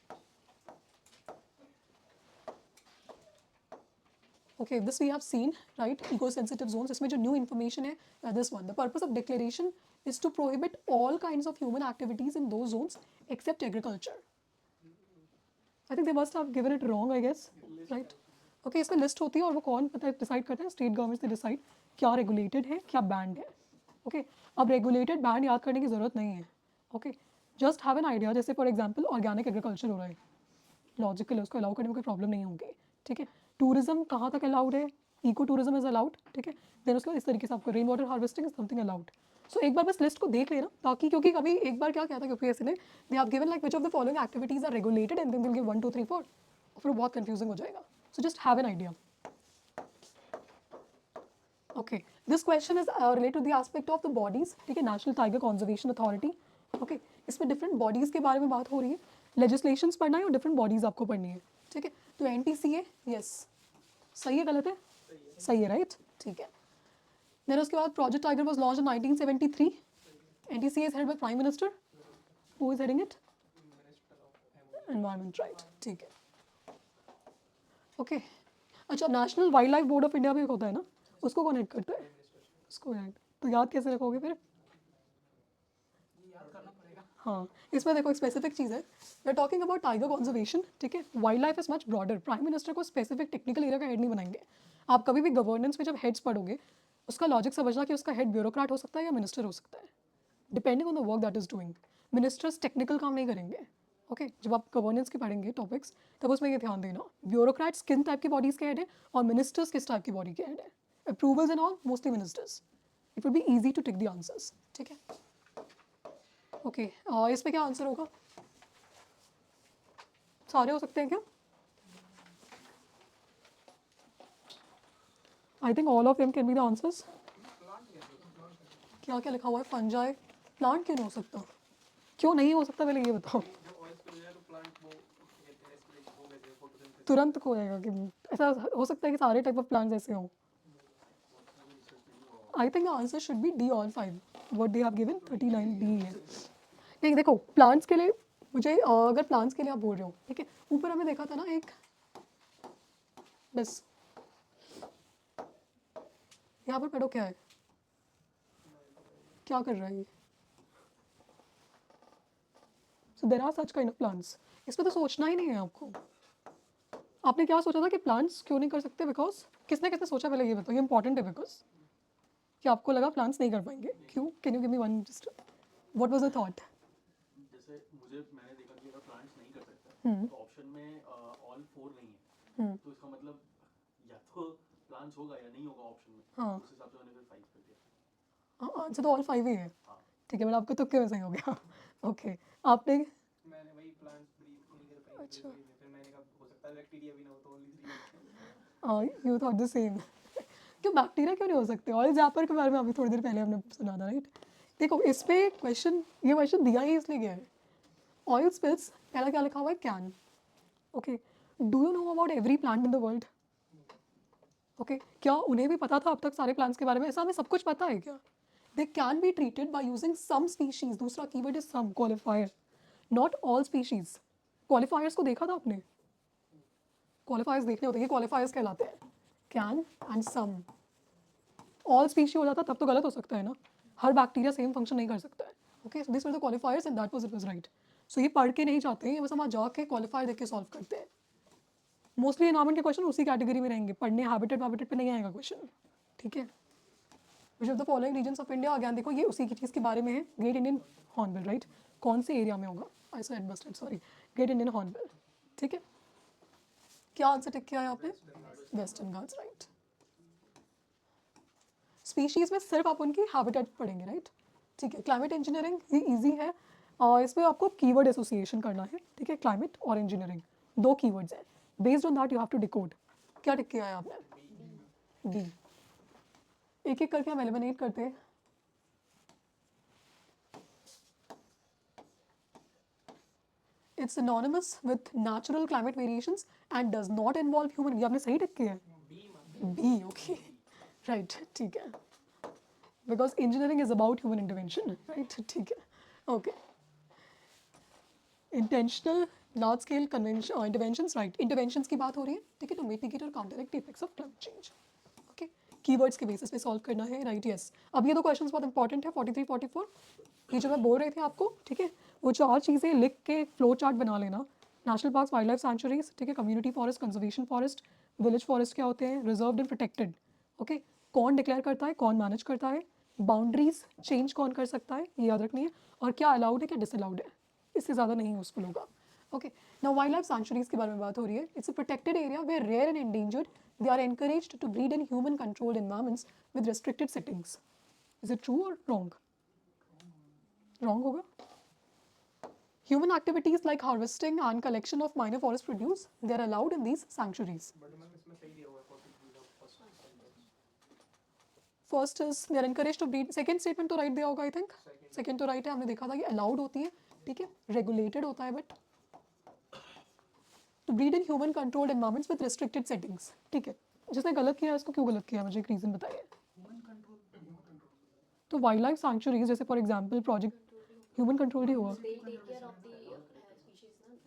Okay, this we have seen, right? Eco-sensitive zones. इसमें जो new information है, this one. The purpose of declaration is to prohibit all kinds of human activities in those zones except agriculture. I think they must have given it wrong, I guess, right? Okay, इसमें list होती है और वो कौन पता है decide करते हैं? स्टेट गवर्नमेंट से डिसाइड क्या रेगुलेटेड है, क्या बैंड है. ओके, अब रेगुलेटेड बैंड याद करने की ज़रूरत नहीं है. Okay, just have an idea. जैसे फॉर एग्जांपल ऑर्गेनिक एग्रीकल्चर हो रहा है, लॉजिकल है, उसको अलाउ करने में कोई प्रॉब्लम नहीं होगी. ठीक है. टूरिज्म कहाँ तक अलाउड है? Eco tourism is allowed. ठीक है. देन उसके बाद इस तरीके से आपको rain water harvesting is something allowed. So एक बार बस लिस्ट को देख लेना, ताकि क्योंकि कभी एक बार क्या कहता है यूपीएससी ने, they have given like which of the following activities are regulated and then they will give 1 2 3 4. फिर बहुत कंफ्यूजिंग हो जाएगा. So just have an idea. Okay, this question is related to the aspect of the bodies. ठीक है, national tiger conservation authority. Okay, इसमें different bodies के बारे में बात हो रही है. लेजिस्लेशंस पढ़ना है और डिफरेंट बॉडीज़ आपको पढ़नी है. ठीक है, तो NTCA, यस, सही है गलत है? सही है, राइट. ठीक है. देन उसके बाद project tiger was launch in 1973. NTCA is headed by prime minister. Who is heading it? Environment, right. ठीक है. ओके, अच्छा, national wild life board of India भी एक होता है ना, उसको कौन हेड करता है? उसको हेड. तो याद कैसे रखोगे फिर? याद करना पड़ेगा. हाँ, इसमें देखो एक स्पेसिफिक चीज़ है. We are talking about tiger conservation. ठीक है, wild life is much broader. Prime minister को स्पेसिफिक टेक्निकल एरिया का हेड नहीं बनाएंगे. आप कभी भी गवर्नेंस में जब हेड्स पढ़ोगे, उसका लॉजिक समझना कि उसका हेड ब्यूरोक्रेट हो सकता है या मिनिस्टर हो सकता है, depending on the work that is doing. Ministers technical काम नहीं करेंगे. ओके, जब आप गवर्नेंस के पढ़ेंगे टॉपिक्स, तब उसमें ये ध्यान देना ब्यूरोक्रेट्स किन टाइप की बॉडीज़ के हेड है और मिनिस्टर्स किस टाइप की बॉडी के हेड है. Approvals and all mostly ministers. It will be easy to tick the answers. ठीक है. ओके, इस पे क्या आंसर होगा? सारे हो सकते हैं क्या? I think all of them can be the answers. क्या क्या लिखा हुआ है? फंजाई. प्लांट क्यों नहीं हो सकता? क्यों नहीं हो सकता पहले ये बताओ. जब ऑयल स्पिल हो जाए तो प्लांट वो रेस्पिरेशन हो गए थे, फोटोसिंथेसिस. तुरंत खोएगा कि ऐसा हो सकता है कि सारे टाइप ऑफ प्लांट्स ऐसे हों. आई think the answer should be D all 5. What they have given 39D है. नहीं देखो, प्लांट्स के लिए मुझे अगर प्लांट्स के लिए आप बोल रहे हो, ठीक है, ऊपर हमें देखा था ना एक, बस यहाँ पर पढ़ो क्या है, क्या कर रहा है ये. So there are such kind of plants. इसमें तो सोचना ही नहीं है आपको. आपने क्या सोचा था कि प्लांट्स क्यों नहीं कर सकते? बिकॉज किसने किसने सोचा पहले ये बताओ. ये इंपॉर्टेंट है बिकॉज कि आपको लगा प्लांट्स नहीं कर पाएंगे. क्यों? Can you give me one just what was the thought? जैसे मैंने देखा कि अगर प्लांट्स नहीं कर सकता तो ऑप्शन में ऑल 4 नहीं है. तो इसका मतलब या तो प्लांट्स होगा या नहीं होगा ऑप्शन में. हाँ. उस हिसाब से मैंने फिर 5 कर दिया. हाँ, आंसर तो ऑल 5 ही है. हाँ. ठीक है, बट आपका तुक्के में सही हो गया. ओके, आपने मैंने वही प्लांट्स ब्रीथ नहीं कर पाएंगे. अच्छा. फिर मैंने कहा हो सकता है बैक्टीरिया भी ना हो तो only 3. You thought the same. क्यों बैक्टीरिया क्यों नहीं हो सकते? ऑयल जैपर के बारे में अभी थोड़ी देर पहले हमने सुना था, राइट. देखो इस पे क्वेश्चन, ये क्वेश्चन दिया ही इसलिए गया है. ऑयल स्पिल्स, पहला क्या लिखा हुआ है? Can. Okay, do you know about every plant in the world? Okay, क्या उन्हें भी पता था अब तक सारे प्लांट्स के बारे में? ऐसा हमें सब कुछ पता है क्या? They can be treated by using some species. दूसरा keyword is some, qualifier, not all species. Qualifiers को देखा था आपने? क्वालिफायर्स देखने होते हैं, ये क्वालिफायर्स कहलाते हैं. Can and some. All species हो जाता तब तो गलत हो सकता है ना. हर बैक्टीरिया सेम फंक्शन नहीं कर सकता है. Okay, this were the qualifiers and that was it was right. So ये पढ़ के नहीं जाते हैं, ये बस हम जाके क्वालिफायर देख के सॉल्व करते हैं. मोस्टली एनवायरमेंट के क्वेश्चन उसी कैटेगरी में रहेंगे. पढ़ने हैबिटेट पे नहीं आएगा क्वेश्चन. ठीक है. Which of the following regions of India? Again देखो ये उसी की चीज़ के बारे में है. Great Indian hornbill, right. कौन से एरिया में होगा? I said bustard, sorry, great Indian hornbill. ठीक है. क्या आंसर टिक किया है आपने? Western Ghats, right. स्पीशीज़ में सिर्फ आप उनकी हैबिटेट पढ़ेंगे, राइट. ठीक है. क्लाइमेट इंजीनियरिंग ये इजी है. इसमें आपको कीवर्ड एसोसिएशन करना है. ठीक है, क्लाइमेट और इंजीनियरिंग 2 कीवर्ड्स हैं. Based on that you have to decode. क्या टिक किया है आपने? डी. एक एक करके हम एलिमिनेट करते हैं. It's synonymous with natural climate variations and does not involve human. ये आपने सही टिक किया है. B, okay. Right, ठीक है. Because engineering is about human intervention, right? ठीक है. Okay. Intentional large scale interventions, right? Interventions की बात हो रही है, ठीक है, to mitigate or counteract the effects of climate change. Okay. Keywords के basis पे solve करना है, right? Yes. अब ये दो questions बहुत important है, 43, 44. ये जो मैं बोल रहे थे आपको, ठीक है, वो चार चीज़ें लिख के फ्लो चार्ट बना लेना. नेशनल पार्क्स, वाइल्ड लाइफ सैंचुरीज, ठीक है, community forest, conservation forest, village forest क्या होते हैं, रिजर्व्ड एंड प्रोटेक्टेड. ओके, कौन डिक्लेयर करता है, कौन मैनेज करता है, बाउंड्रीज चेंज कौन कर सकता है, ये याद रखनी है, और क्या अलाउड है, क्या डिसअलाउड है. इससे ज़्यादा नहीं यूजफुल होगा. Okay, now wild life sanctuaries के बारे में बात हो रही है. It's a protected area where rare and endangered they are encouraged to breed in human controlled environments with restricted settings. Is it true और रॉन्ग? रॉन्ग होगा. Human activities like harvesting and collection of minor forest produce, they are allowed in these sanctuaries. But ma'am इसमें सही दिया हुआ है 43 का first sentence. First is they are encouraged to breed. Second statement तो right दिया होगा I think. Second तो right है, हमने देखा था कि allowed होती है, ठीक है, regulated होता है but to breed in human controlled environments with restricted settings. ठीक है, जिसने गलत किया उसको क्यों गलत किया, मुझे एक रीज़न बताइए. तो वाइल्ड लाइफ सैंक्चुरीज जैसे for example project human controlled ही हुआ.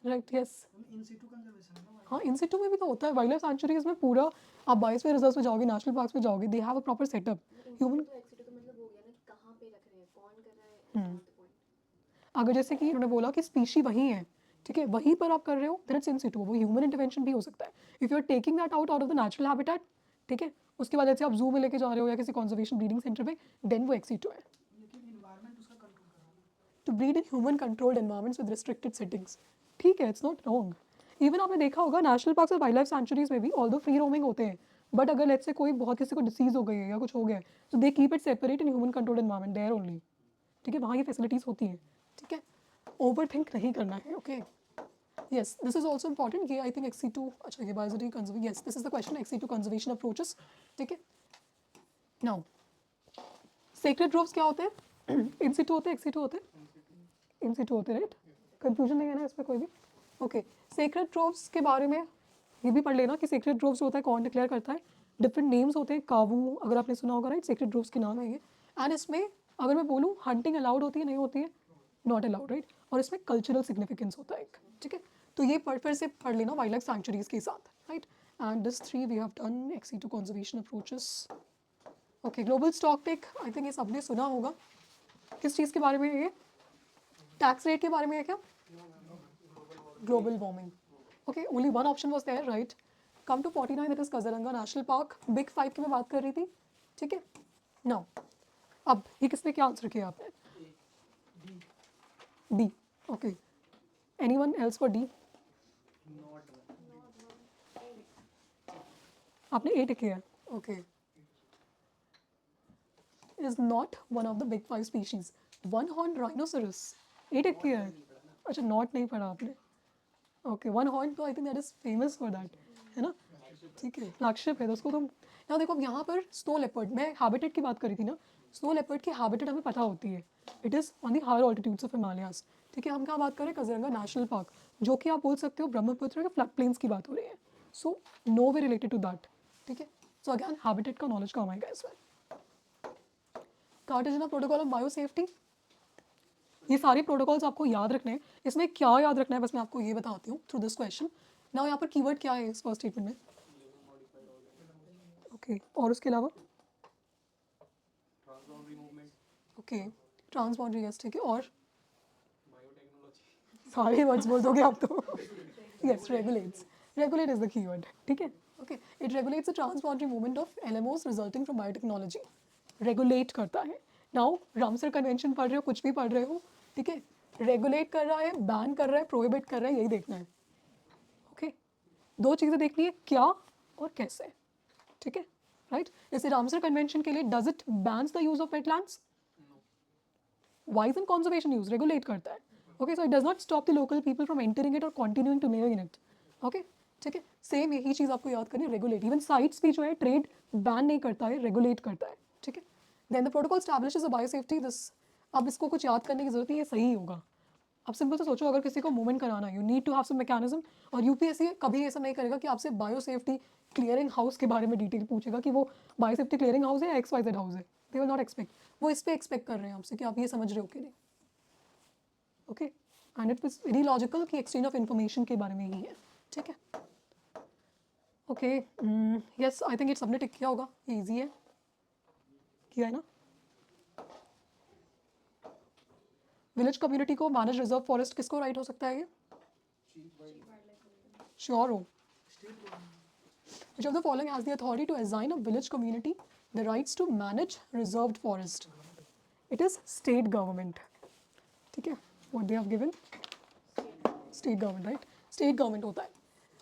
Right, yes. In situ conservation है ना. हाँ, इन सिटू में भी तो होता है. वाइल्ड लाइफ सैंक्चुरीज में पूरा आप बायोस्फीयर रिजर्व्स में जाओगे, नेशनल पार्क्स में जाओगे, दे have a proper setup. Human अगर जैसे कि उन्होंने बोला कि स्पीशी वही है, ठीक है, वहीं पर आप कर रहे हो, देन इट्स इन सिटू. वो ह्यूमन इंटरवेंशन भी हो सकता है. If you are taking that out of the natural habitat, ठीक है, उसके बाद जैसे आप जू में लेके जा रहे हो या किसी कंजर्वेशन ब्रीडिंग सेंटर में, देन वो एक्स सिटू है. लेकिन एनवायरनमेंट उसका कंट्रोल कर रहा है. To breed in human controlled environments with restricted settings. ठीक है, इट्स नॉट रॉन्ग. इवन आपने देखा होगा नेशनल पार्क्स और वाइल्ड लाइफ सैंचुरीज में भी ऑल्दो फ्री रोमिंग होते हैं, बट अगर लेट्स से कोई बहुत किसी को डिसीज हो गई है या कुछ हो गया है, तो they keep it separate in human controlled environment there only. ठीक है, वहाँ ये फैसिलिटीज़ होती हैं. ठीक है, ओवर थिंक नहीं करना है. Okay, yes, this is also important. ये I think XC2, अच्छा ये biodiversity conservation. Yes, this is the question. XC2 conservation approaches. ठीक है. Now, sacred groves क्या होते हैं? In situ होते हैं, XC2 होते हैं? In situ होते हैं, right? Confusion नहीं है ना इसमें कोई भी? Okay, sacred groves के बारे में ये भी पढ़ लेना कि sacred groves जो होता है कौन डिक्लेयर करता है. Different names होते हैं, कावू अगर आपने सुना होगा, right? Sacred groves के नाम है ये. And इसमें अगर मैं बोलूँ hunting allowed होती है, नहीं होती है? Not allowed, right? और इसमें cultural significance होता है एक. ठीक है, तो ये फिर से पढ़ लेना वाइल्ड लाइफ सैंक्चुरीज के साथ. Right, and this 3 we have done. XC2 conservation approaches. Okay, global stock take I think ये सबने सुना होगा. किस चीज़ के बारे में है ये? टैक्स रेट के बारे में है क्या? Global warming. Okay, only one option was there, right. Come to 49, that is Kaziranga national park. Big 5 की मैं बात कर रही थी. ठीक है, नाउ अब ये किसने क्या आंसर किया आपने? D. Okay, anyone else for D? आपने A टिक किया. Okay, is not one of the big 5 species. One horned rhinoceros. A टिक किया है. अच्छा, not नहीं पढ़ा आपने. ओके, one horned तो I think that is famous for that, है ना? ठीक है, फ्लैगशिप है तो उसको तुम यहाँ देखो. यहाँ पर स्नो लेपर्ड, मैं हैबिटेट की बात करी थी ना. स्नो लेपर्ड की हैबिटेट हमें पता होती है. It is on the higher altitudes of Himalayas. ठीक है, हम क्या बात कर रहे हैं? काजीरंगा नेशनल पार्क, जो कि आप बोल सकते हो ब्रह्मपुत्र के फ्लड प्लेन्स की बात हो रही है. So no way related to that. ठीक है, सो अगेन हैबिटेट का नॉलेज काम आएगा इसमें. Cartagena protocol on biosafety, ये सारे प्रोटोकॉल्स आपको याद रखने हैं. इसमें क्या याद रखना है बस मैं आपको ये बताती हूँ थ्रू दिस क्वेश्चन. नाउ यहाँ पर कीवर्ड क्या है इस फर्स्ट स्टेटमेंट में? ओके, और उसके अलावा transboundary movement. Okay, transboundary, yes. ठीक है, और बायोटेक्नोलॉजी. सारे वर्ड्स बोल दोगे आप तो. Yes, regulates. Regulate is the keyword. ठीक है, okay, it regulates the transboundary movement of LMOs resulting from biotechnology. Regulate करता है. नाउ रामसर कन्वेंशन पढ़ रहे हो, कुछ भी पढ़ रहे हो, ठीक है, रेगुलेट कर रहा है, बैन कर रहा है, प्रोहिबिट कर रहा है, यही देखना है. ओके, दो चीज़ें देखनी है, क्या और कैसे. ठीक है, राइट. जैसे रामसर कन्वेंशन के लिए does it bans the use of wetlands? Wise and conservation use regulate करता है. Okay, so it does not stop the local people from entering it और continuing to live in it. Okay, ठीक है, same यही चीज़ आपको याद करनी है. रेगुलेट. इवन साइट्स भी जो है ट्रेड बैन नहीं करता है, रेगुलेट करता है. ठीक है, then the protocol establishes a biosafety. This, अब इसको कुछ याद करने की जरूरत नहीं है, सही होगा. आप सिंपल से सोचो, अगर किसी को मूवमेंट कराना है, you need to have some mechanism. और यूपीएससी कभी ऐसा नहीं करेगा कि आपसे बायो सेफ्टी क्लियरिंग हाउस के बारे में डिटेल पूछेगा कि वो बायो सेफ्टी क्लियरिंग हाउस है या XYZ हाउस है। दे विल नॉट एक्सपेक्ट, वो इस पे एक्सपेक्ट कर रहे हैं आपसे कि आप ये समझ रहे हो कि नहीं। Okay, and it is very logical कि एक्सचेंज ऑफ इन्फॉर्मेशन के बारे में ही है। ठीक है, ओके, यस आई थिंक ये सबने टिक किया होगा, ये ईजी है, किया है ना। विलेज कम्युनिटी को मैनेज रिजर्व फॉरेस्ट किसको राइट हो सकता है ये? श्योर हो? Which of the following has the authority to assign a village community the rights to manage reserved forest? It is state government. ठीक है, what they have given? State government, right? State government होता है।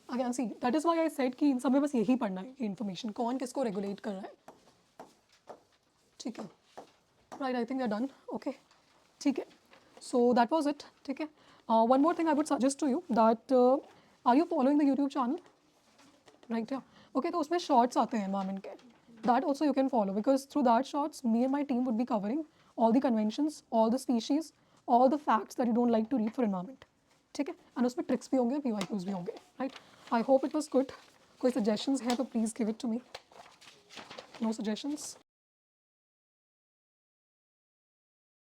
Again, see, that is why I said कि इन सब में बस यही पढ़ना है, ये information, कौन किसको regulate कर रहा है। ठीक है, right? I think we are done. Okay, ठीक है। So that was it. ठीक है। One more thing I would suggest to you that are you following the YouTube channel? Right, yeah. Okay, तो उसमें shorts आते हैं environment के, that also you can follow, because through that shorts me and my team would be covering all the conventions, all the species, all the facts that you don't like to read for environment. ठीक है, and उसमें tricks भी होंगे, PYQs भी होंगे, right? I hope it was good. कोई suggestions है तो please give it to me. No suggestions?